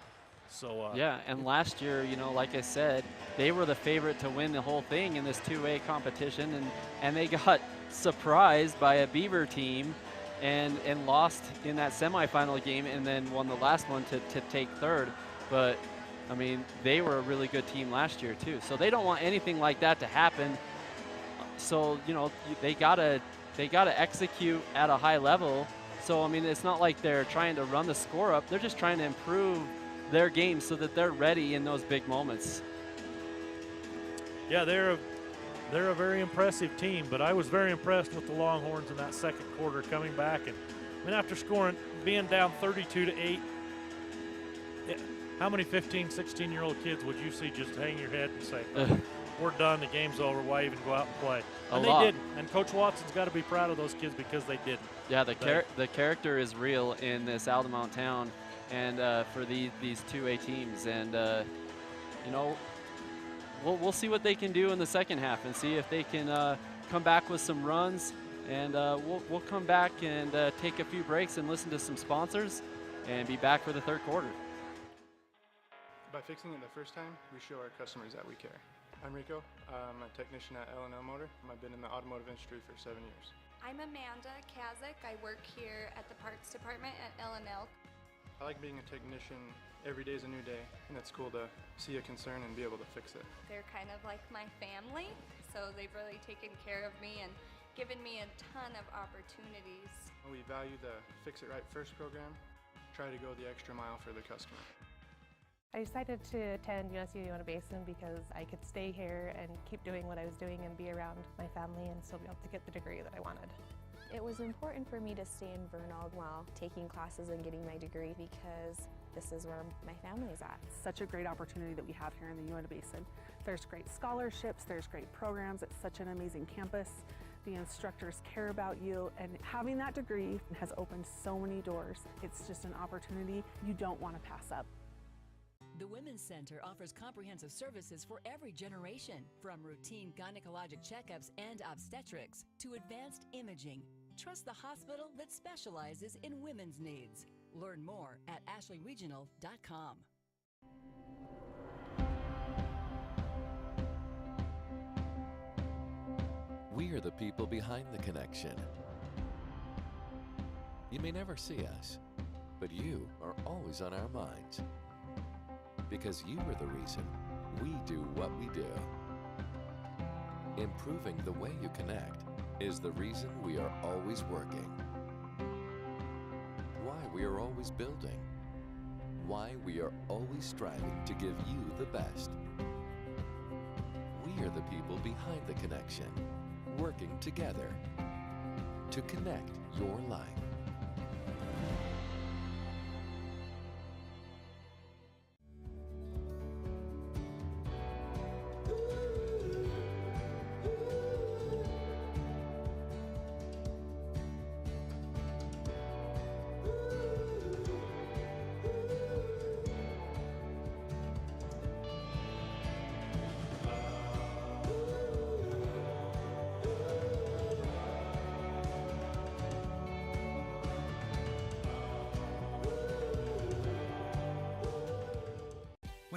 So yeah, and last year, you know, like I said, they were the favorite to win the whole thing in this 2A competition, and they got surprised by a Beaver team and lost in that semifinal game, and then won the last one to take third. But I mean, they were a really good team last year too, so they don't want anything like that to happen. So, you know, they gotta execute at a high level. So I mean, it's not like they're trying to run the score up, they're just trying to improve their game so that they're ready in those big moments. Yeah, they're a very impressive team, but I was very impressed with the Longhorns in that second quarter coming back. And I mean, after being down 32-8, how many 15, 16-year-old kids would you see just hang your head and say, oh, we're done, the game's over, why even go out and play? And they didn't. And Coach Watson's got to be proud of those kids because they didn't. Yeah, the character is real in this Altamont town, and for these 2A teams. And, you know, we'll see what they can do in the second half and see if they can come back with some runs. And we'll come back and take a few breaks and listen to some sponsors and be back for the third quarter. By fixing it the first time, we show our customers that we care. I'm Rico. I'm a technician at L&L Motor. I've been in the automotive industry for 7 years. I'm Amanda Kazik. I work here at the parts department at L&L. I like being a technician. Every day is a new day, and it's cool to see a concern and be able to fix it. They're kind of like my family, so they've really taken care of me and given me a ton of opportunities. We value the Fix It Right First program. Try to go the extra mile for the customer. I decided to attend UNSU Uinta Basin because I could stay here and keep doing what I was doing and be around my family and still be able to get the degree that I wanted. It was important for me to stay in Vernal while taking classes and getting my degree because this is where my family is at. Such a great opportunity that we have here in the Uinta Basin. There's great scholarships, there's great programs, it's such an amazing campus. The instructors care about you, and having that degree has opened so many doors. It's just an opportunity you don't want to pass up. The Women's Center offers comprehensive services for every generation, from routine gynecologic checkups and obstetrics to advanced imaging. Trust the hospital that specializes in women's needs. Learn more at ashleyregional.com. We are the people behind the connection. You may never see us, but you are always on our minds. Because you are the reason we do what we do. Improving the way you connect is the reason we are always working. Why we are always building. Why we are always striving to give you the best. We are the people behind the connection, working together to connect your life.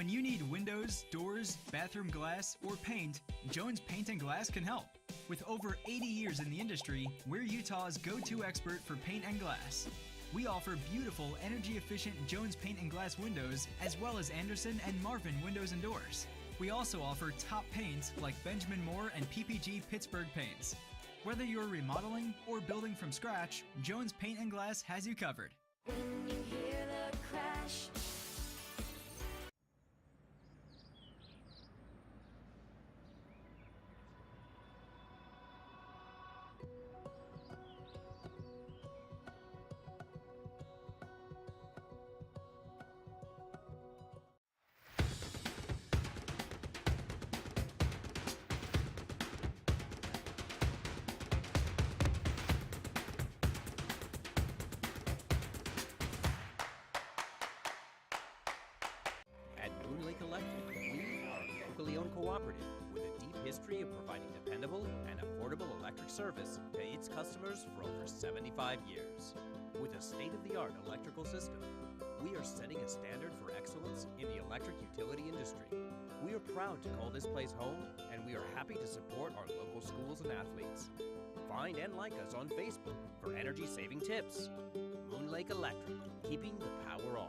When you need windows, doors, bathroom glass, or paint, Jones Paint and Glass can help. With over 80 years in the industry, we're Utah's go-to expert for paint and glass. We offer beautiful, energy-efficient Jones Paint and Glass windows, as well as Anderson and Marvin windows and doors. We also offer top paints like Benjamin Moore and PPG Pittsburgh paints. Whether you're remodeling or building from scratch, Jones Paint and Glass has you covered. When you hear the crash. At Moon Lake Electric, we are a locally owned cooperative with a deep history of providing dependable and affordable electric service to its customers for over 75 years. With a state-of-the-art electrical system, we are setting a standard for excellence in the electric utility industry. We are proud to call this place home, and we are happy to support our local schools and athletes. Find and like us on Facebook for energy-saving tips. Moon Lake Electric, keeping the power on.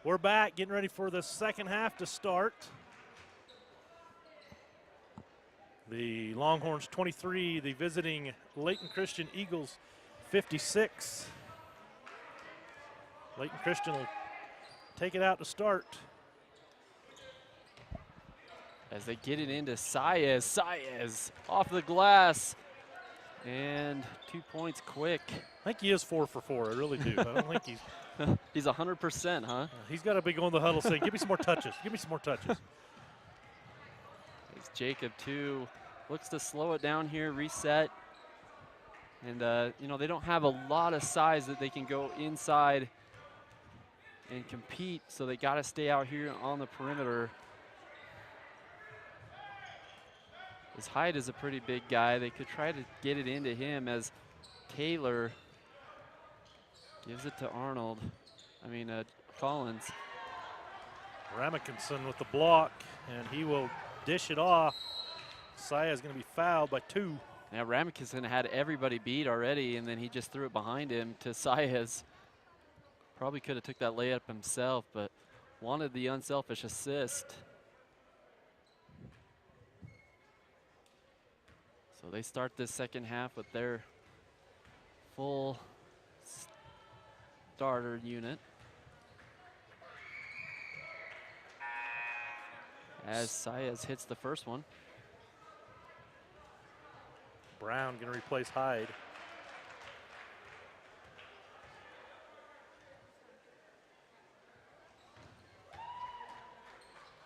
We're back, getting ready for the second half to start. The Longhorns 23, the visiting Layton Christian Eagles 56. Layton Christian will take it out to start. As they get it into Saez. Saez off the glass. And 2 points quick. I think he is 4 for 4. I really do. I don't think he's. He's 100%, huh? He's got to be going to the huddle saying, give me some more touches. Give me some more touches. It's Jacob, too. Looks to slow it down here, reset. And, you know, they don't have a lot of size that they can go inside and compete, so they got to stay out here on the perimeter. His height is a pretty big guy. They could try to get it into him as Taylor gives it to Arnold. Collins. Ramakinson with the block, and he will dish it off. Saya is going to be fouled by 2. Yeah, Ramakinson had everybody beat already, and then he just threw it behind him to Saez. Probably could have took that layup himself, but wanted the unselfish assist. So they start this second half with their full starter unit. As Saez hits the first one. Brown going to replace Hyde.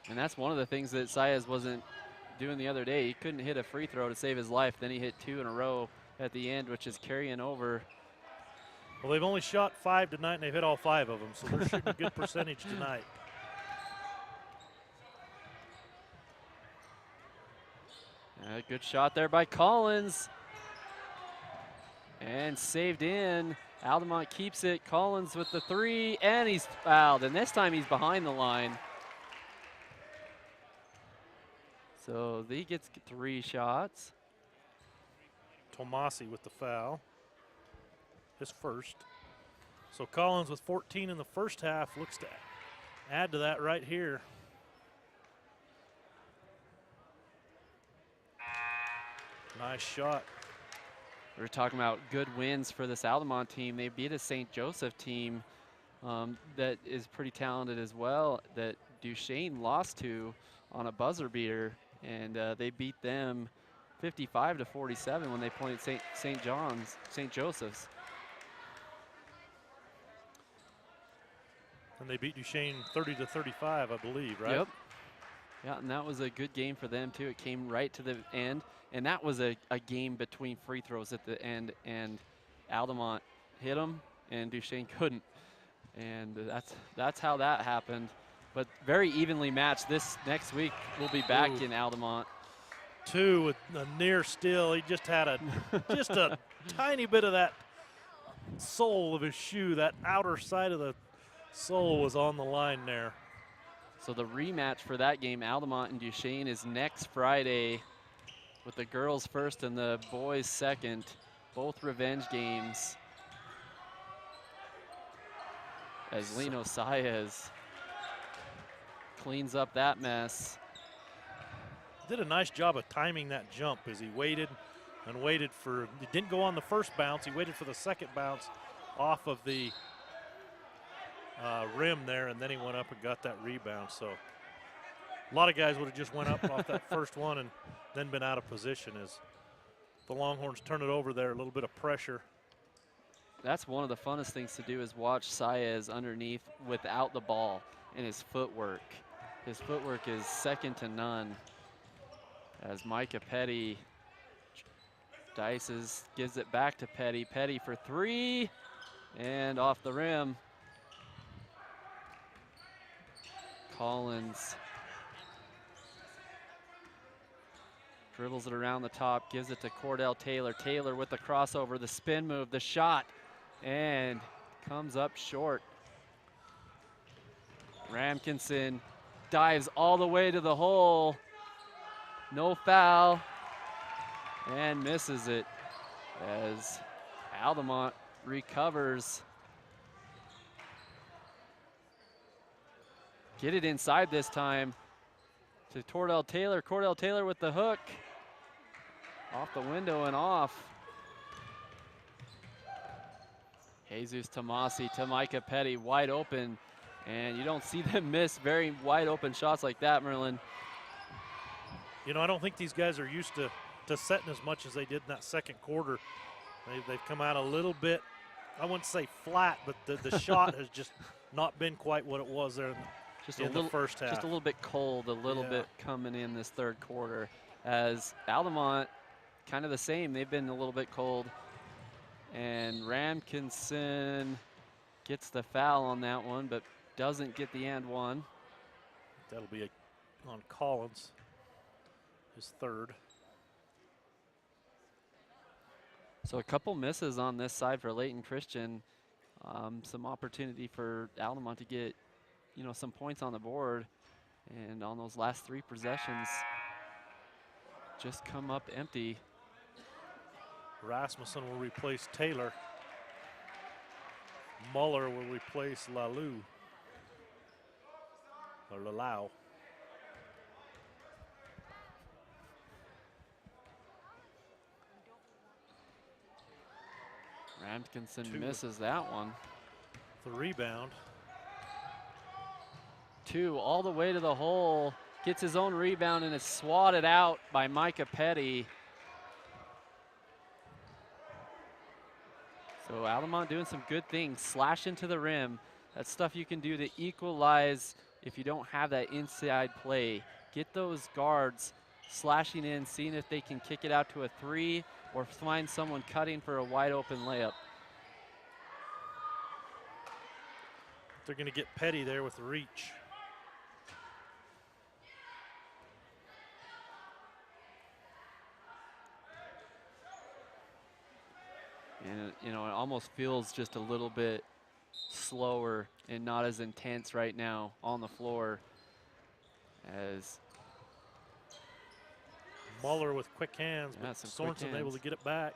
And that's one of the things that Saez wasn't doing the other day. He couldn't hit a free throw to save his life. Then he hit 2 in a row at the end, which is carrying over. Well, they've only shot 5 tonight, and they've hit all 5 of them, so they're shooting a good percentage tonight. Good shot there by Collins. And saved in. Altamont keeps it. Collins with the 3, and he's fouled. And this time he's behind the line. So he gets 3 shots. Tomasi with the foul. His first. So Collins with 14 in the first half looks to add to that right here. Nice shot. We were talking about good wins for this Altamont team. They beat a St. Joseph team that is pretty talented as well, that Duchesne lost to on a buzzer beater, and they beat them 55-47 when they played St. Joseph's. And they beat Duchesne 30-35, I believe, right? Yep. Yeah, and that was a good game for them, too. It came right to the end, and that was a game between free throws at the end, and Altamont hit them, and Duchesne couldn't. And that's how that happened. But very evenly matched. This next week, we'll be back in Altamont. 2 with a near steal. He just had just a tiny bit of that sole of his shoe, that outer side of the sole was on the line there. So the rematch for that game, Altamont and Duchesne, is next Friday with the girls first and the boys second. Both revenge games. As Lino Saez cleans up that mess. Did a nice job of timing that jump as he waited and waited for, he didn't go on the first bounce, he waited for the second bounce off of the rim there, and then he went up and got that rebound. So a lot of guys would have just went up off that first one and then been out of position as the Longhorns turn it over there, a little bit of pressure. That's one of the funnest things to do is watch Saez underneath without the ball and his footwork. His footwork is second to none. As Micah Petty dices, gives it back to Petty. Petty for 3 and off the rim. Collins dribbles it around the top, gives it to Cordell Taylor. Taylor with the crossover, the spin move, the shot, and comes up short. Ramkinson dives all the way to the hole. No foul, and misses it as Altamont recovers. Get it inside this time to Cordell Taylor. Cordell Taylor with the hook. Off the window and off. Jesus Tomasi to Micah Petty, wide open. And you don't see them miss very wide open shots like that, Merlin. You know, I don't think these guys are used to setting as much as they did in that second quarter. They've come out a little bit, I wouldn't say flat, but the shot has just not been quite what it was there in the first half. Just a little bit cold, a little bit coming in this third quarter. As Altamont, kind of the same. They've been a little bit cold. And Ramkinson gets the foul on that one, but doesn't get the and one. That'll be on Collins, his third. So a couple misses on this side for Layton Christian. Some opportunity for Altamont to get, some points on the board. And on those last 3 possessions, just come up empty. Rasmussen will replace Taylor. Muller will replace Lalau. Ramkinson misses that one. The rebound. 2 all the way to the hole. Gets his own rebound and is swatted out by Micah Petty. So Altamont doing some good things. Slash into the rim. That's stuff you can do to equalize if you don't have that inside play. Get those guards slashing in, seeing if they can kick it out to a 3 or find someone cutting for a wide open layup. They're going to get Petty there with the reach. And it almost feels just a little bit slower and not as intense right now on the floor as Muller with quick hands, but some quick Sorensen hands. able to get it back.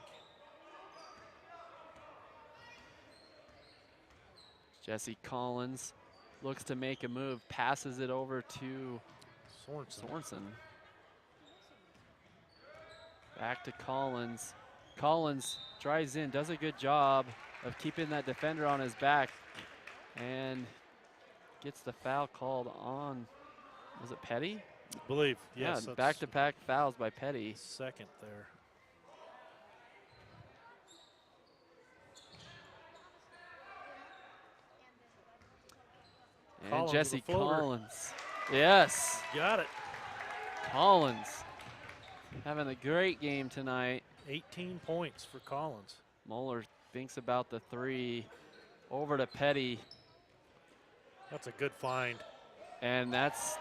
Jesse Collins looks to make a move, passes it over to Sorensen. Back to Collins. Collins drives in, does a good job of keeping that defender on his back and gets the foul called on, was it Petty? I believe, yes. Yeah, back-to-back fouls by Petty. Second there. And Jesse with a floater. Collins. Yes. Got it. Collins having a great game tonight. 18 points for Collins. Moeller thinks about the three. Over to Petty. That's a good find. And that's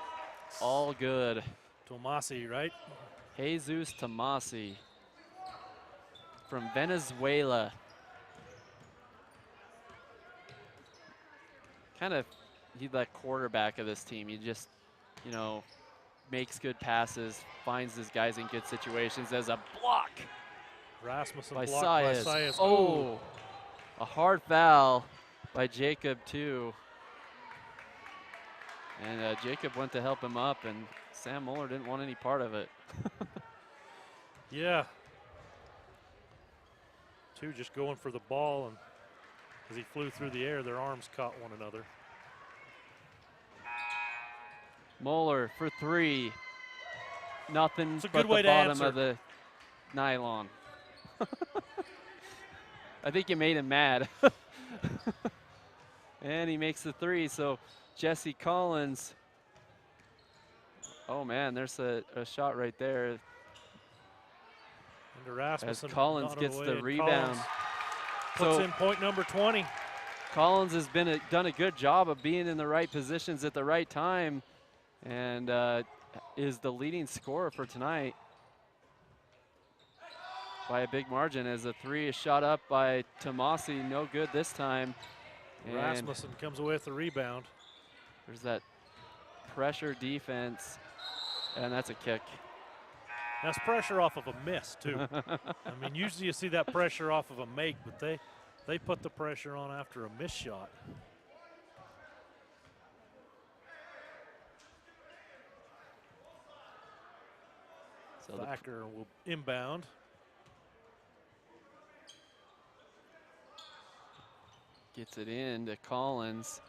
all good. Tomasi, right? Jesus Tomasi from Venezuela. Kind of, he's the quarterback of this team. He just, you know, makes good passes, finds his guys in good situations. As a block Rasmussen by blocked by Saez. Saez. Oh, a hard foul by Jacob too. And Jacob went to help him up, and Sam Moeller didn't want any part of it. Yeah. Two just going for the ball, and as he flew through the air, their arms caught one another. Moeller for three. Nothing It's a but good way the to bottom answer. of the nylon. I think you made him mad. And he makes the three, so Jesse Collins. Oh man, there's a shot right there. Under Rasmussen, As Collins not gets away, the and rebound. Collins puts So in point number 20. Collins has done a good job of being in the right positions at the right time, and is the leading scorer for tonight by a big margin, as a three is shot up by Tomasi. No good this time. And Rasmussen comes away with the rebound. there's that pressure defense, and that's a kick. That's pressure off of a miss, too. I mean, usually you see that pressure off of a make, but they put the pressure on after a miss shot. So Thacker will inbound. Gets it in to Collins.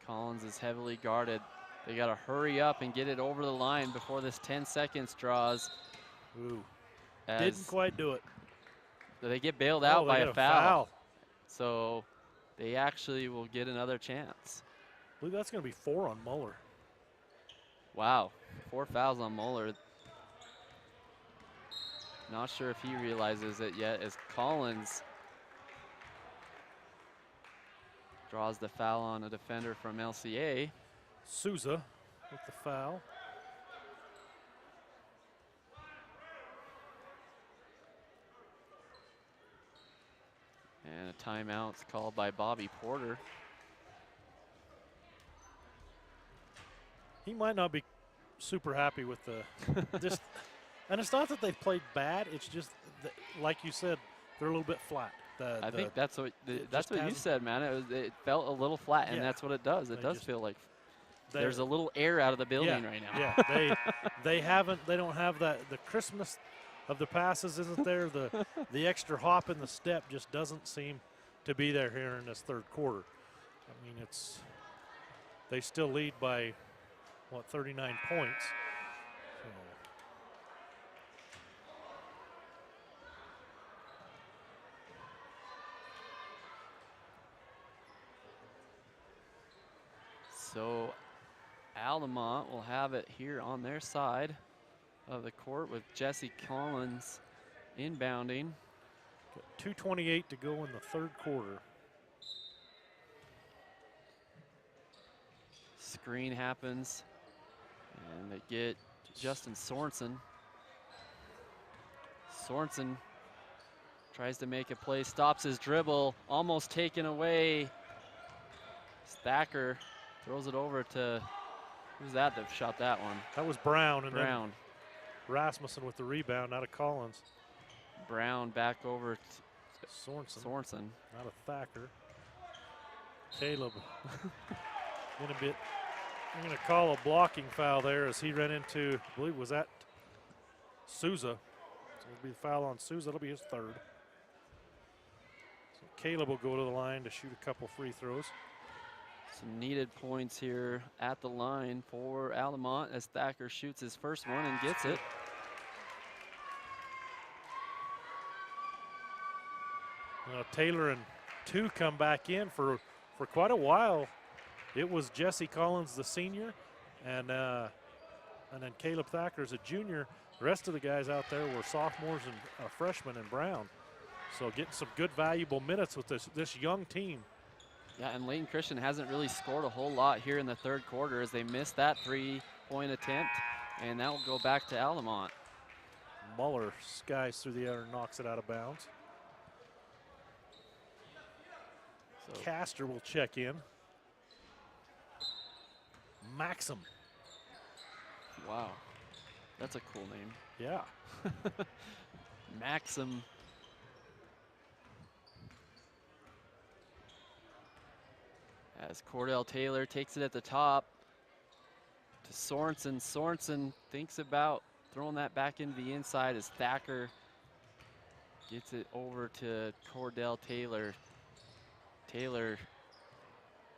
Collins is heavily guarded. They got to hurry up and get it over the line before this 10 seconds draws. Ooh, As didn't quite do it. they get bailed out Oh, by they a get foul. So they actually will get another chance. I believe that's going to be 4 on Moeller. Wow, 4 fouls on Moeller. Not sure if he realizes it yet, as Collins draws the foul on a defender from LCA. Souza with the foul. And a timeout's called by Bobby Porter. He might not be super happy with the this, and it's not that they've played bad. It's just like you said, they're a little bit flat. I think that's what you hasn't- said, man. It felt a little flat, and Yeah. that's what it does. It They does just- feel like they- there's a little air out of the building right now. Yeah, they don't have that. The crispness of the passes isn't there. The extra hop in the step just doesn't seem to be there here in this third quarter. I mean, they still lead by what, 39 points. So Altamont will have it here on their side of the court with Jesse Collins inbounding. Got 2:28 to go in the third quarter. Screen happens, and they get Justin Sorensen. Sorensen tries to make a play, stops his dribble, almost taken away. Thacker throws it over to, who's that shot that one? That was Brown. And Brown. Then Rasmussen with the rebound out of Collins. Brown back over to Sorensen. Out of Thacker. Caleb in a bit. I'm going to call a blocking foul there as he ran into, I believe, was that Souza. So it'll be the foul on Souza. It'll be his third. So Caleb will go to the line to shoot a couple free throws. Some needed points here at the line for Altamont as Thacker shoots his first one and gets it. Taylor and two come back in for quite a while. It was Jesse Collins, the senior, and then Caleb Thacker is a junior. The rest of the guys out there were sophomores and freshmen in Brown. So getting some good, valuable minutes with this young team. Yeah, and Layton Christian hasn't really scored a whole lot here in the third quarter as they missed that three-point attempt, and that will go back to Altamont. Muller skies through the air and knocks it out of bounds. So Castor will check in. Maxim. Wow, that's a cool name. Yeah. Maxim. As Cordell Taylor takes it at the top to Sorensen. Sorensen thinks about throwing that back into the inside as Thacker gets it over to Cordell Taylor. Taylor,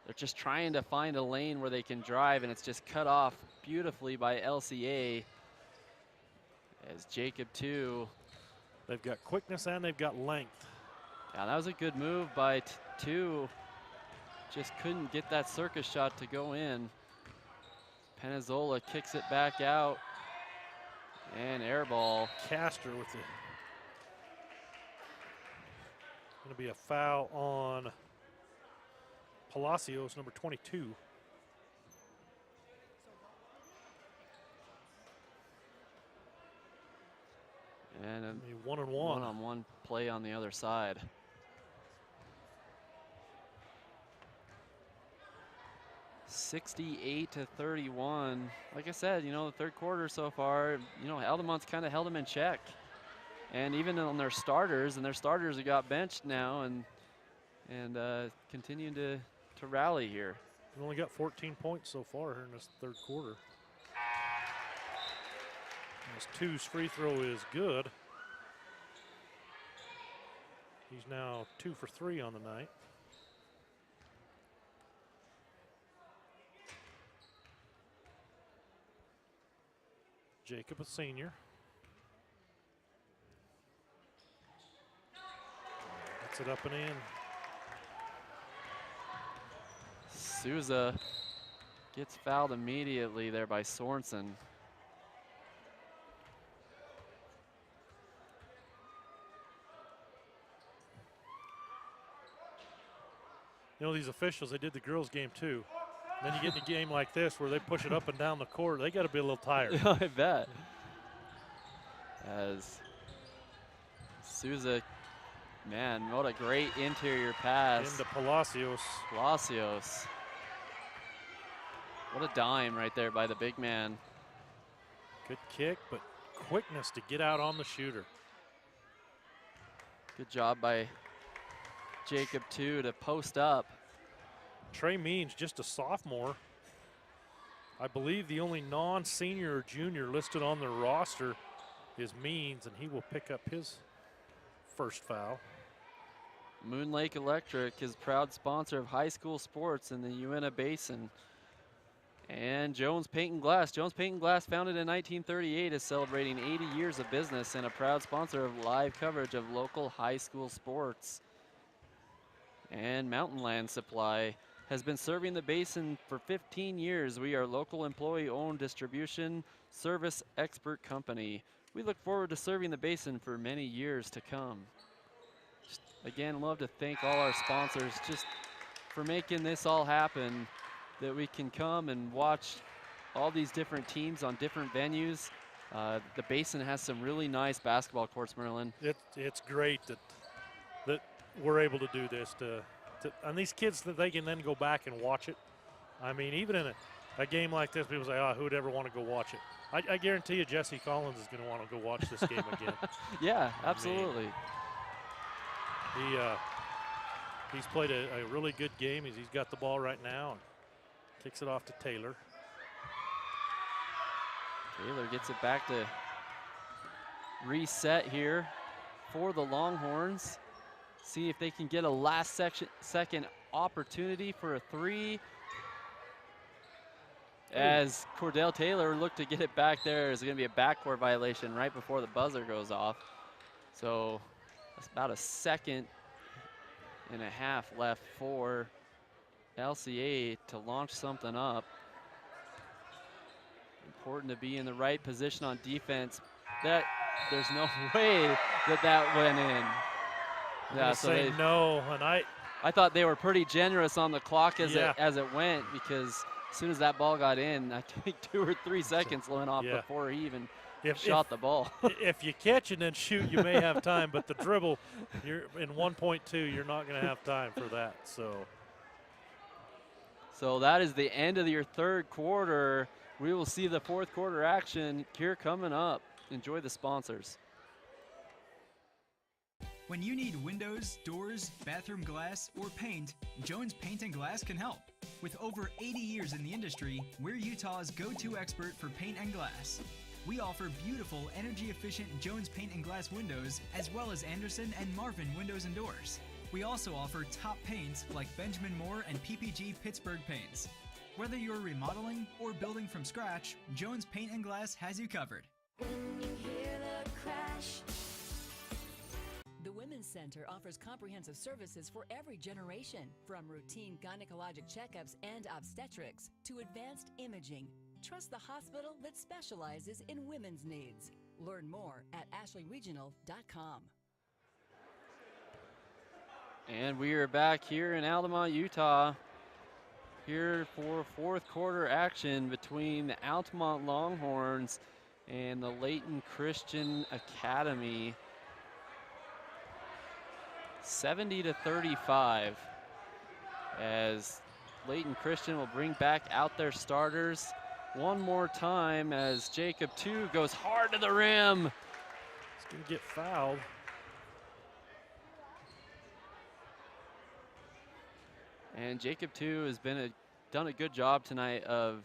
they're just trying to find a lane where they can drive, and it's just cut off beautifully by LCA as Jacob 2. They've got quickness and they've got length. Yeah, that was a good move by 2. Just couldn't get that circus shot to go in. Penizola kicks it back out. And air ball. Castor with it. Going to be a foul on Palacios, number 22. And a one-on-one. One-on-one play on the other side. (68-31). Like I said, you know, the third quarter so far, you know, Altamont's kind of held them in check. And even on their starters, have got benched now and continuing to rally here. We've only got 14 points so far here in this third quarter. His 2's free throw is good. He's now 2 for 3 on the night. Jacob, a senior. Gets it up and in. Souza gets fouled immediately there by Sorensen. You know, these officials, they did the girls' game too. Then you get in a game like this where they push it up and down the court, they got to be a little tired. I bet. As Souza, man, what a great interior pass. Into Palacios. Palacios. What a dime right there by the big man. Good kick, but quickness to get out on the shooter. Good job by Jacob, too, to post up. Trey Means, just a sophomore. I believe the only non-senior or junior listed on the roster is Means, and he will pick up his first foul. Moon Lake Electric is proud sponsor of high school sports in the Uinta Basin. And Jones Paint and Glass. Jones Paint and Glass, founded in 1938, is celebrating 80 years of business and a proud sponsor of live coverage of local high school sports. And Mountain Land Supply has been serving the basin for 15 years. We are local employee-owned distribution service expert company. We look forward to serving the basin for many years to come. Just, again, love to thank all our sponsors just for making this all happen, that we can come and watch all these different teams on different venues. The basin has some really nice basketball courts, Merlin. It's great that we're able to do this and these kids, that they can then go back and watch it. I mean, even in a game like this, people say, oh, who would ever want to go watch it? I guarantee you Jesse Collins is going to want to go watch this game again. Yeah, absolutely. I mean, he's played a really good game. He's got the ball right now and kicks it off to Taylor. Taylor gets it back to reset here for the Longhorns. See if they can get a last second opportunity for a three. As Cordell Taylor looked to get it back there, is going to be a backcourt violation right before the buzzer goes off. So that's about a second and a half left for LCA to launch something up. Important to be in the right position on defense. There's no way that went in. Yeah, so say no, and I thought they were pretty generous on the clock as it went, because as soon as that ball got in, I think 2 or 3 seconds went off before he even shot the ball. If you catch and then shoot, you may have time, but the dribble, you're in 1.2, you're not going to have time for that. So that is the end of your third quarter. We will see the fourth quarter action here coming up. Enjoy the sponsors. When you need windows, doors, bathroom glass, or paint, Jones Paint and Glass can help. With over 80 years in the industry, we're Utah's go-to expert for paint and glass. We offer beautiful, energy-efficient Jones Paint and Glass windows, as well as Anderson and Marvin windows and doors. We also offer top paints like Benjamin Moore and PPG Pittsburgh paints. Whether you're remodeling or building from scratch, Jones Paint and Glass has you covered. When you hear the crash. The Women's Center offers comprehensive services for every generation, from routine gynecologic checkups and obstetrics to advanced imaging. Trust the hospital that specializes in women's needs. Learn more at ashleyregional.com. And we are back here in Altamont, Utah, here for fourth quarter action between the Altamont Longhorns and the Layton Christian Academy. 70-35, as Layton Christian will bring back out their starters one more time as Jacob 2 goes hard to the rim. He's going to get fouled. And Jacob 2 has done a good job tonight of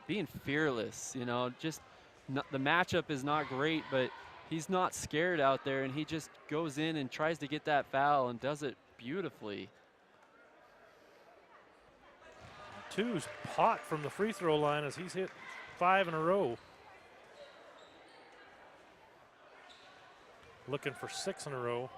being fearless. You know, just the matchup is not great, but he's not scared out there, and he just goes in and tries to get that foul and does it beautifully. 2's hot from the free throw line as he's hit 5 in a row. Looking for 6 in a row.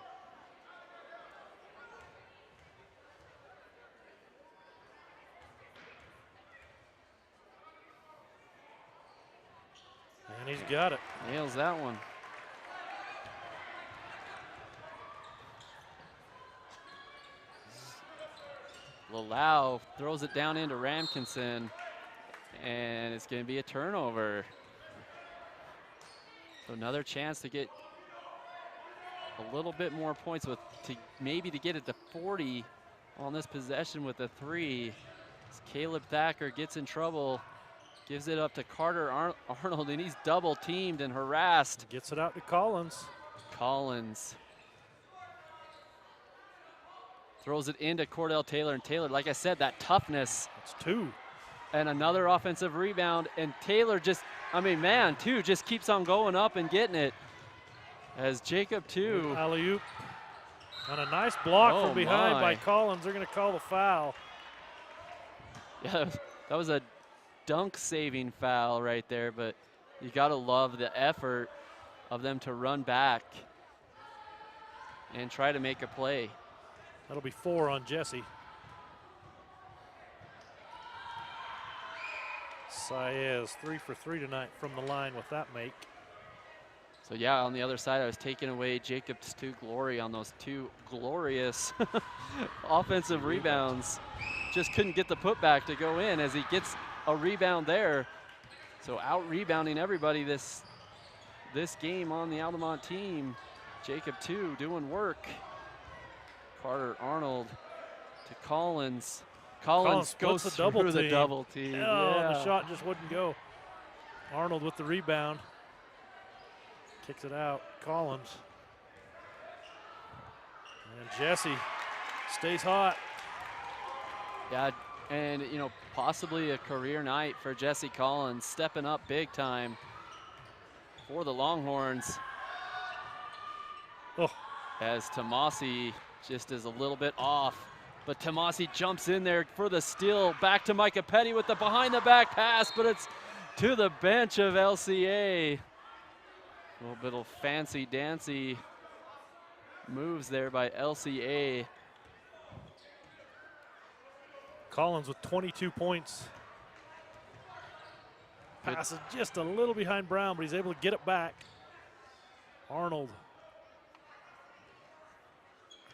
And he's got it. Nails that one. Lalau throws it down into Ramkinson, and it's going to be a turnover. So another chance to get a little bit more points maybe to get it to 40 on this possession with a 3. As Caleb Thacker gets in trouble, gives it up to Carter Arnold, and he's double teamed and harassed. Gets it out to Collins. Collins throws it into Cordell Taylor, and Taylor, like I said, that toughness. It's 2. And another offensive rebound, and Taylor just, 2 just keeps on going up and getting it. As Jacob 2. Alley-oop. And a nice block from behind by Collins. They're going to call the foul. Yeah, that was a dunk-saving foul right there, but you got to love the effort of them to run back and try to make a play. That'll be 4 on Jesse. Saez 3 for 3 tonight from the line with that make. So yeah, on the other side, I was taking away Jacob's 2 glory on those 2 glorious offensive rebounds. Just couldn't get the putback to go in as he gets a rebound there. So out rebounding everybody this game on the Altamont team. Jacob 2 doing work. Carter Arnold to Collins. Collins goes through the double team. Oh, the shot just wouldn't go. Arnold with the rebound. Kicks it out. Collins. And Jesse stays hot. Yeah, and possibly a career night for Jesse Collins, stepping up big time for the Longhorns. Oh. As Tomasi just is a little bit off, but Tomasi jumps in there for the steal. Back to Micah Petty with the behind the back pass, but it's to the bench of LCA. A little bit of fancy dancy moves there by LCA. Collins with 22 points. Passes just a little behind Brown, but he's able to get it back. Arnold.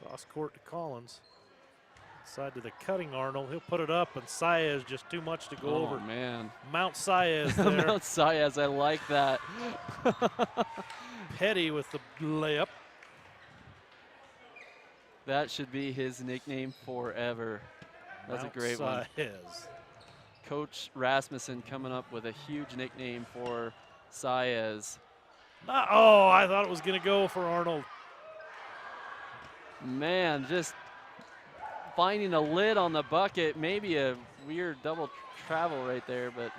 Cross court to Collins. Side to the cutting Arnold. He'll put it up, and Saez just too much to go over. Oh, man. Mount Saez there. Mount Saez, I like that. Petty with the layup. That should be his nickname forever. That's Mount a great one. Saez. Coach Rasmussen coming up with a huge nickname for Saez. Oh, I thought it was going to go for Arnold. Man, just finding a lid on the bucket. Maybe a weird double travel right there, but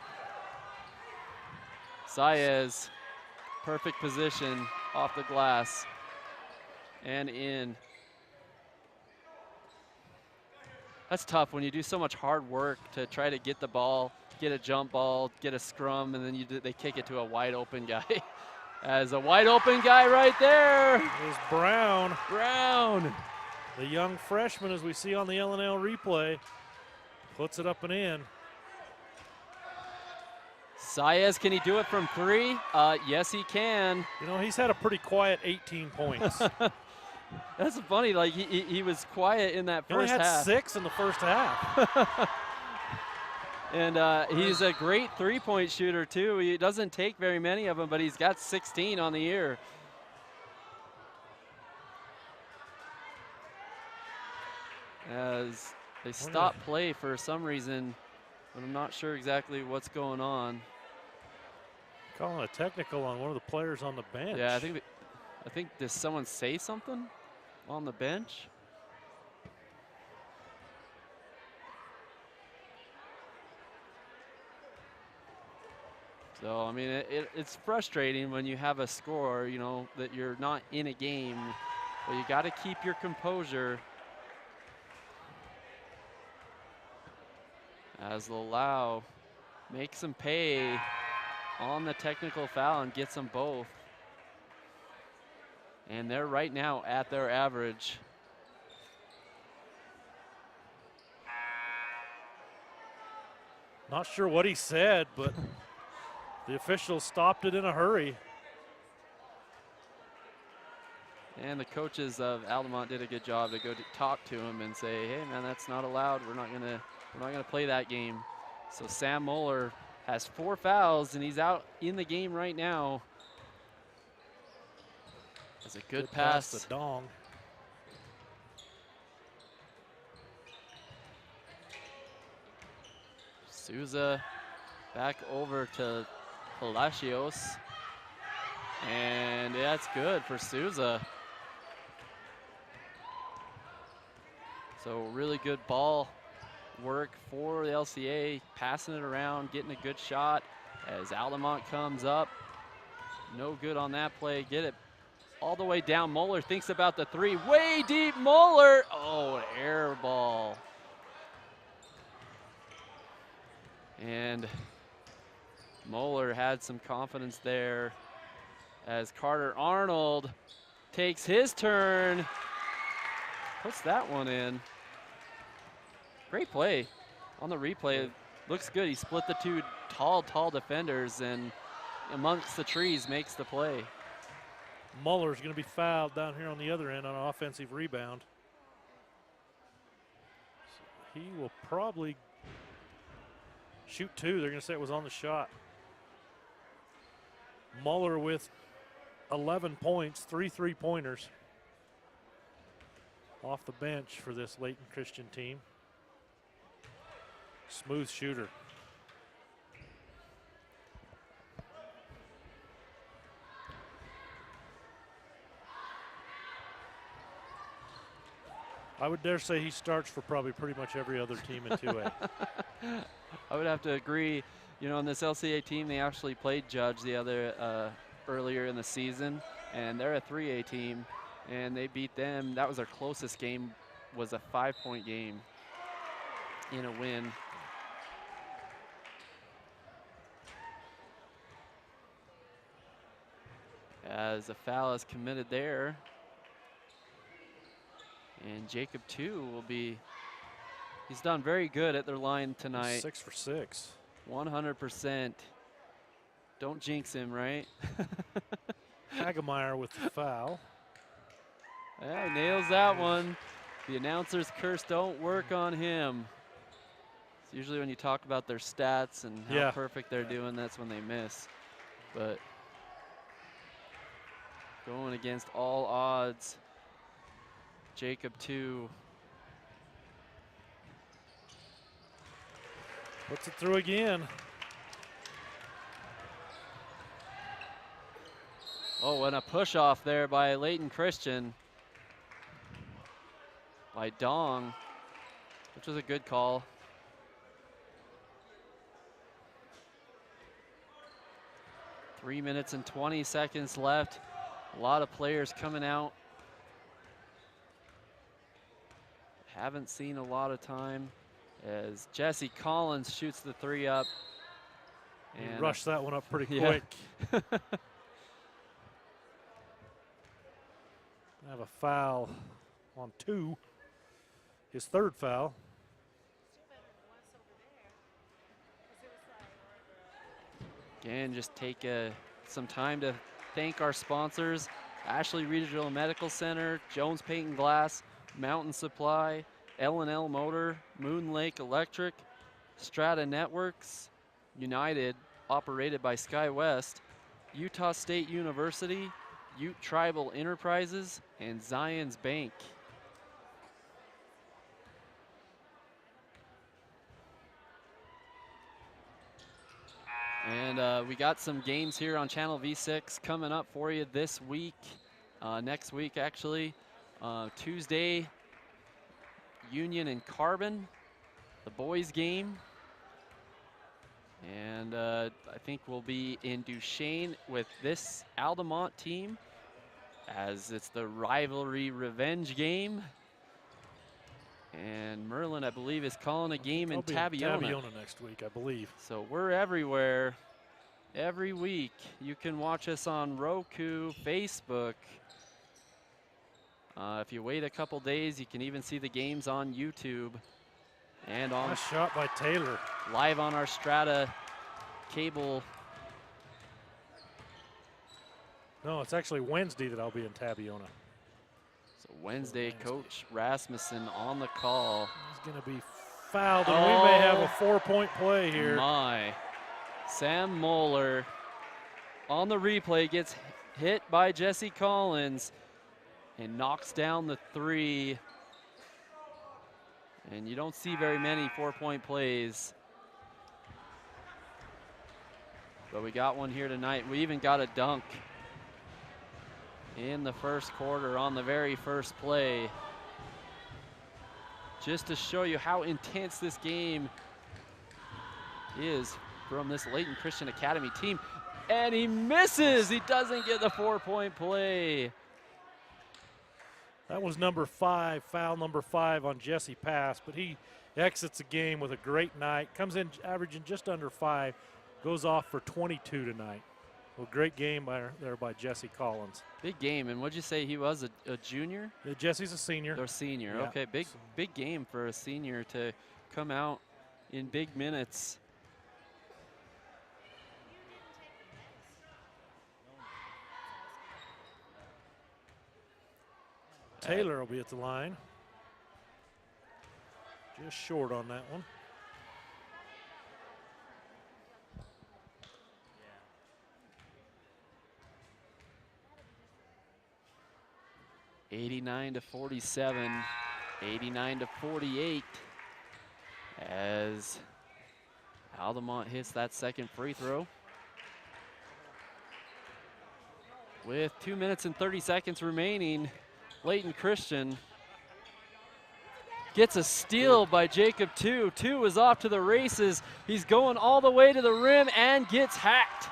Saez, perfect position off the glass and in. That's tough when you do so much hard work to try to get the ball, get a jump ball, get a scrum, and then they kick it to a wide open guy. As a wide open guy right there. There's Brown. Brown. The young freshman, as we see on the LNL replay, puts it up and in. Saez, can he do it from 3? Yes, he can. You know, he's had a pretty quiet 18 points. That's funny, like he was quiet in that He first only had half. 6 in the first half. And he's a great three-point shooter, too. He doesn't take very many of them, but he's got 16 on the year. As they stop play for some reason, but I'm not sure exactly what's going on. Calling a technical on one of the players on the bench. Yeah, I think does someone say something on the bench? So, I mean, it's frustrating when you have a score, you know, that you're not in a game, but you got to keep your composure. As Lau makes them pay on the technical foul and gets them both. And they're right now at their average. Not sure what he said, but the officials stopped it in a hurry. And the coaches of Altamont did a good job to go to talk to him and say, hey man, that's not allowed. We're not gonna play that game. So Sam Moeller has 4 fouls and he's out in the game right now. That's a good pass. To Dong. Souza back over to Palacios. And that's good for Souza. So really good ball work for the LCA, passing it around, getting a good shot as Altamont comes up. No good on that play. Get it all the way down. Moeller thinks about the 3. Way deep, Moeller. Oh, air ball. And Moeller had some confidence there as Carter Arnold takes his turn. Puts that one in. Great play on the replay. Looks good. He split the 2 tall defenders and amongst the trees makes the play. Muller's going to be fouled down here on the other end on an offensive rebound. So he will probably shoot 2. They're going to say it was on the shot. Muller with 11 points, 3 3-pointers off the bench for this Layton Christian team. Smooth shooter. I would dare say he starts for probably pretty much every other team in 2A. I would have to agree. You know, on this LCA team, they actually played Judge the other earlier in the season, and they're a 3A team, and they beat them. That was their closest game, was a 5-point game in a win. As a foul is committed there. And Jacob 2 will be He's done very good at their line tonight. 6 for 6. 100%. Don't jinx him, right? Hagemeyer with the foul. Yeah, he nails that one. The announcer's curse don't work on him. It's usually when you talk about their stats and how perfect they're doing, that's when they miss. But going against all odds, Jacob 2. Puts it through again. Oh, and a push off there by Layton Christian. By Dong, which was a good call. Three minutes and 20 seconds left. A lot of players coming out. Haven't seen a lot of time as Jesse Collins shoots the three up. And rushed that one up pretty yeah. quick. Have a foul on 2. His 3rd foul. Again, just take some time to thank our sponsors: Ashley Regional Medical Center, Jones Paint and Glass, Mountain Supply, L&L Motor, Moon Lake Electric, Strata Networks, United, operated by SkyWest, Utah State University, Ute Tribal Enterprises, and Zions Bank. And we got some games here on Channel V6 coming up for you this week, next week actually. Tuesday, Union and Carbon, the boys game. And I think we'll be in Duchesne with this Altamont team, as it's the rivalry revenge game. And Merlin, I believe, is calling a game in Tabiona. Tabiona next week, I believe. So we're everywhere, every week. You can watch us on Roku, Facebook. If you wait a couple days, you can even see the games on YouTube. And on nice shot by Taylor. Live on our Strata cable. No, it's actually Wednesday that I'll be in Tabiona. So Wednesday, Coach Rasmussen on the call. He's going to be fouled, and we may have a 4-point play here. My. Sam Moeller on the replay gets hit by Jesse Collins and knocks down the 3. And you don't see very many 4-point plays. But we got one here tonight. We even got a dunk in the first quarter on the very first play. Just to show you how intense this game is from this Layton Christian Academy team. And he misses. He doesn't get the 4-point play. That was number 5, foul number 5 on Jesse Pass, but he exits the game with a great night. Comes in averaging just under 5, goes off for 22 tonight. Well, great game there by Jesse Collins. Big game, and what'd you say he was, a junior? Yeah, Jesse's a senior. Or senior, yeah. Okay, big game for a senior to come out in big minutes. Taylor will be at the line. Just short on that one. (89-47), 89-48, as Altamont hits that second free throw. With 2 minutes and 30 seconds remaining, Layton Christian gets a steal by Jacob 2. 2 is off to the races. He's going all the way to the rim and gets hacked.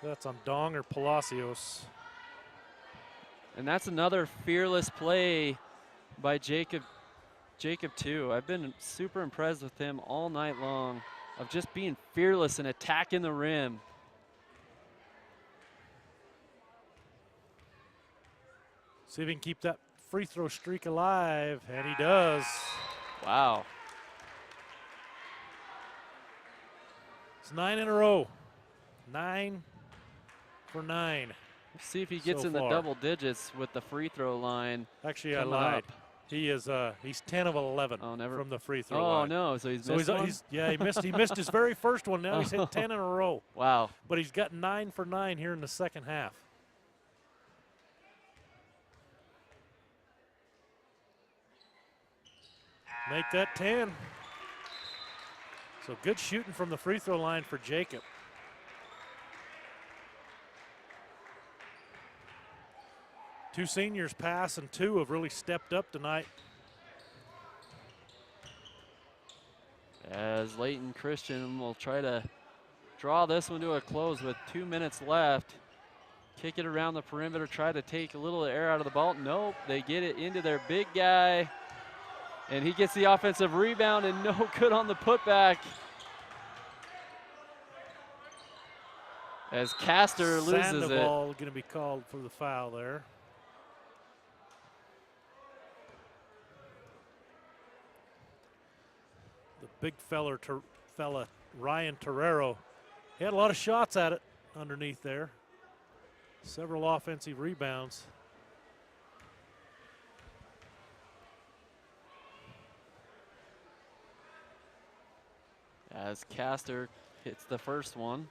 So that's on Dong or Palacios. And that's another fearless play by Jacob 2. I've been super impressed with him all night long, of just being fearless and attacking the rim. See if he can keep that free throw streak alive, and he does. Wow. It's 9 in a row. 9 for 9. Let's see if he gets so in the far. double digits with the free throw line. Actually, I coming lied. up. He is he's 10 of 11 from the free throw line. Oh no, so he's missed one? he missed his very first one. Now he's hit 10 in a row. Wow. But he's got 9 for 9 here in the second half. Make that 10. So good shooting from the free throw line for Jacob. Two seniors pass and two have really stepped up tonight. As Layton Christian will try to draw this one to a close with 2 minutes left. Kick it around the perimeter, try to take a little air out of the ball. Nope, they get it into their big guy. And he gets the offensive rebound and no good on the putback. As Castor loses it. Sandoval going to be called for the foul there. The big fella Ryan Torrero, he had a lot of shots at it underneath there. Several offensive rebounds. As Castor hits the first one.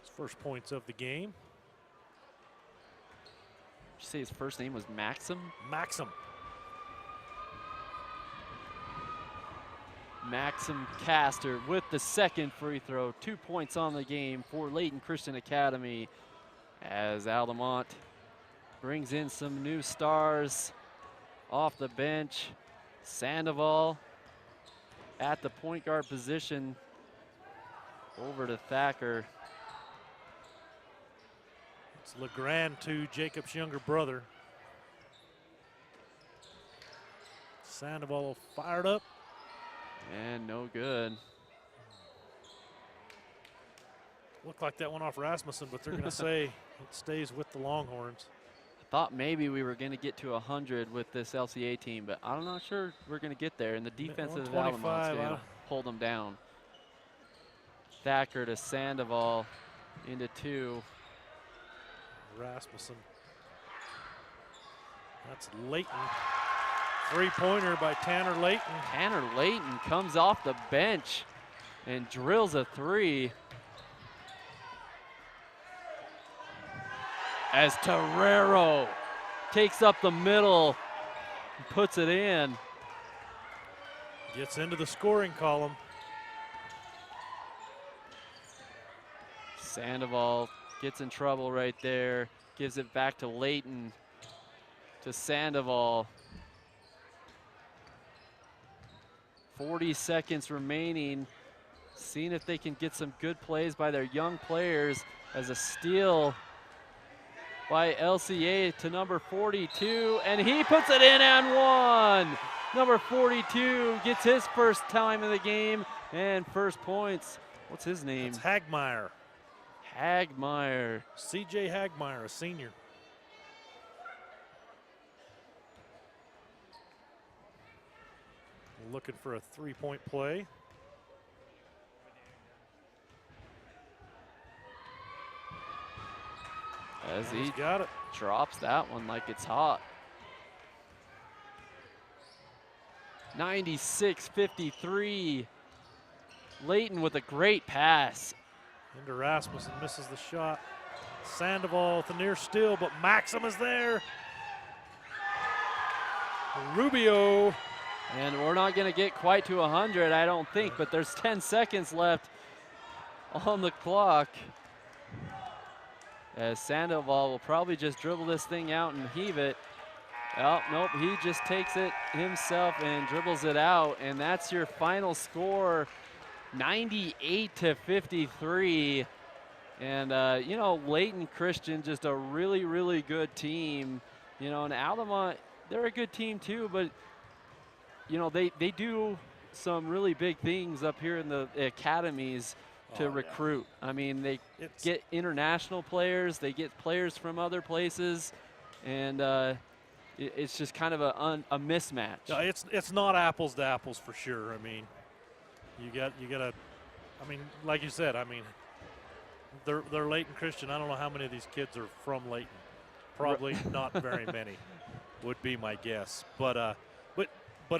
His first points of the game. Did you say his first name was Maxim? Maxim. Maxim Castor with the second free throw. 2 points on the game for Layton Christian Academy as Altamont brings in some new stars off the bench. Sandoval at the point guard position over to Thacker. It's LeGrand to Jacob's younger brother. Sandoval fired up. And no good. Looked like that one off Rasmussen, but they're going to say it stays with the Longhorns. I thought maybe we were going to get to 100 with this LCA team, but I'm not sure we're going to get there. And the defense of Altamont's going to hold them down. Thacker to Sandoval into 2. Rasmussen. That's Layton. Three-pointer by Tanner Layton. Tanner Layton comes off the bench and drills a 3. As Torrero takes up the middle and puts it in. Gets into the scoring column. Sandoval gets in trouble right there. Gives it back to Layton. To Sandoval. 40 seconds remaining. Seeing if they can get some good plays by their young players as a steal by LCA to number 42, and he puts it in and one. Number 42 gets his first time in the game and first points. What's his name? It's Hagmeyer. Hagmeyer. CJ Hagmeyer, a senior. Looking for a three-point play. As he got it. Drops that one like it's hot. 96-53. Layton with a great pass. Into Rasmussen, misses the shot. Sandoval with the near steal, but Maxim is there. Rubio. And we're not going to get quite to 100, I don't think, but there's 10 seconds left on the clock. As Sandoval will probably just dribble this thing out and heave it. Oh, nope, he just takes it himself and dribbles it out, and that's your final score, 98-53. And, you know, Layton Christian, just a really, really good team. You know, and Altamont, they're a good team too, but you know, they do some really big things up here in the academies to recruit. Yeah. I mean, they get international players, they get players from other places, and it's just kind of a mismatch. Yeah, it's not apples to apples for sure. I mean, you gotta. I mean, like you said, I mean, they're Layton Christian. I don't know how many of these kids are from Layton. Probably not very many, would be my guess. But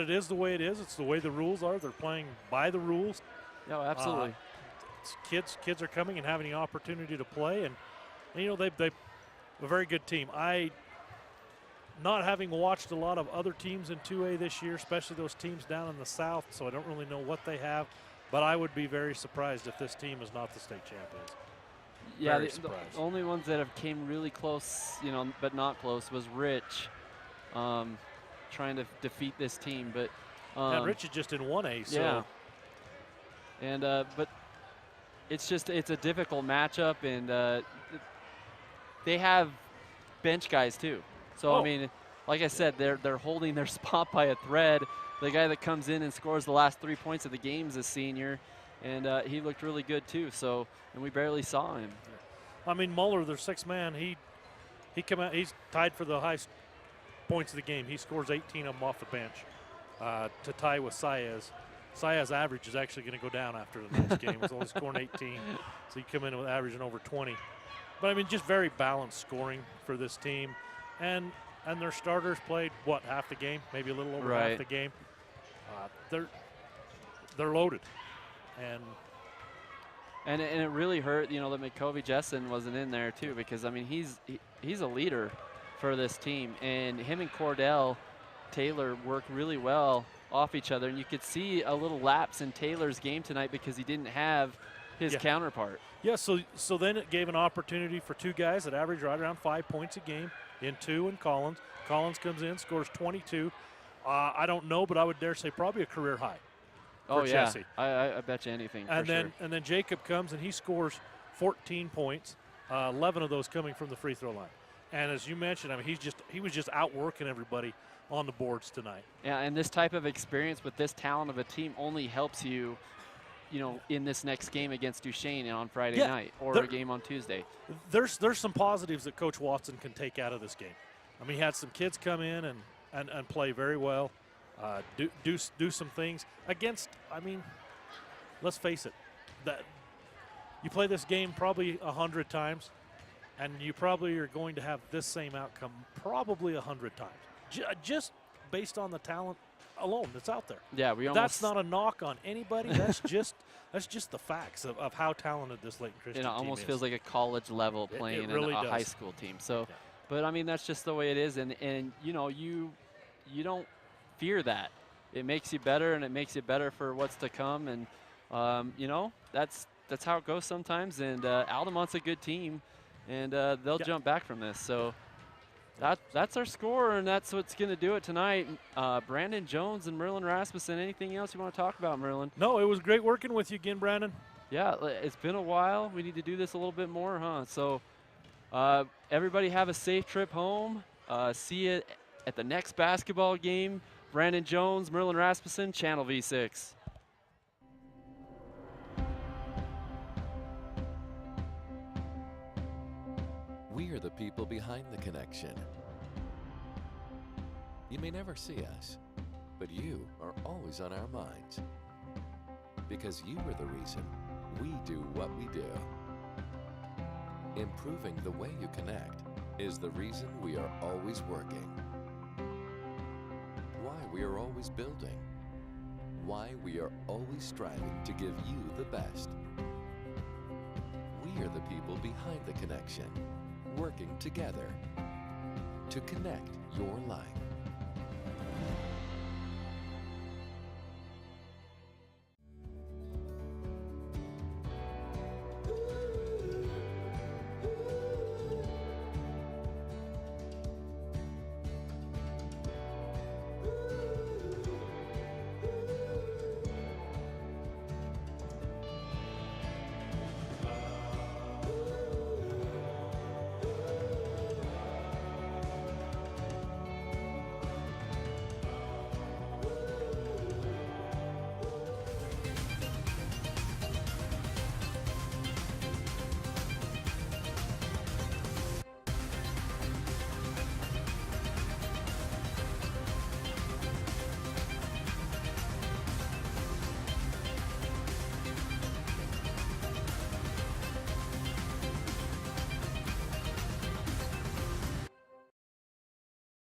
it is the way it is. It's the way the rules are. They're playing by the rules. No, absolutely. Kids are coming and having the opportunity to play, and you know they a very good team. Not having watched a lot of other teams in 2A this year, especially those teams down in the South, so I don't really know what they have. But I would be very surprised if this team is not the state champions. Yeah, the only ones that have came really close, you know, but not close, was Rich, trying to defeat this team. But and Rich is just in 1A, so. Yeah. And but it's a difficult matchup, and they have bench guys too. So I mean, like I said, they're holding their spot by a thread. The guy that comes in and scores the last 3 points of the game is a senior, and he looked really good too. So, and we barely saw him. I mean, Muller, their sixth man, he come out. He's tied for the highest points of the game. He scores 18 of them off the bench to tie with Saez. Saez's average is actually going to go down after the next game. He's only scoring 18, so he come in with averaging over 20. But I mean, just very balanced scoring for this team, and their starters played what, half the game, maybe a little over half the game. They're loaded, and it really hurt, you know, that McCovey Jessen wasn't in there too, because I mean he's a leader for this team, and him and Cordell Taylor work really well off each other, and you could see a little lapse in Taylor's game tonight because he didn't have his counterpart. Yeah, so then it gave an opportunity for two guys that average right around 5 points a game in two and Collins. Collins comes in, scores 22. I don't know, but I would dare say probably a career high. Oh yeah, Jesse. I bet you anything. And for then sure. Jacob comes and he scores 14 points, 11 of those coming from the free throw line. And as you mentioned, I mean he was just outworking everybody on the boards tonight. Yeah, and this type of experience with this talent of a team only helps you, you know, in this next game against Duchesne on Friday night, or a game on Tuesday. There's some positives that Coach Watson can take out of this game. I mean, he had some kids come in and play very well, do some things against. I mean, let's face it, that you play this game probably 100 times, and you probably are going to have this same outcome probably 100 times, just based on the talent alone that's out there. Yeah, that's not a knock on anybody. That's just the facts of how talented this Layton Christian team is. It almost feels like a college level playing it really in a does. high school team. So, but I mean that's just the way it is, and you know you don't fear that. It makes you better, and it makes you better for what's to come, and you know that's how it goes sometimes. And Altamont's a good team, and they'll jump back from this. So. That's our score, and that's what's going to do it tonight. Brandon Jones and Merlin Rasmussen, anything else you want to talk about, Merlin? No, it was great working with you again, Brandon. Yeah, it's been a while. We need to do this a little bit more, huh? So everybody have a safe trip home. See you at the next basketball game. Brandon Jones, Merlin Rasmussen, Channel V6. We are the people behind the connection. You may never see us, but you are always on our minds. Because you are the reason we do what we do. Improving the way you connect is the reason we are always working. Why we are always building. Why we are always striving to give you the best. We are the people behind the connection, working together to connect your life.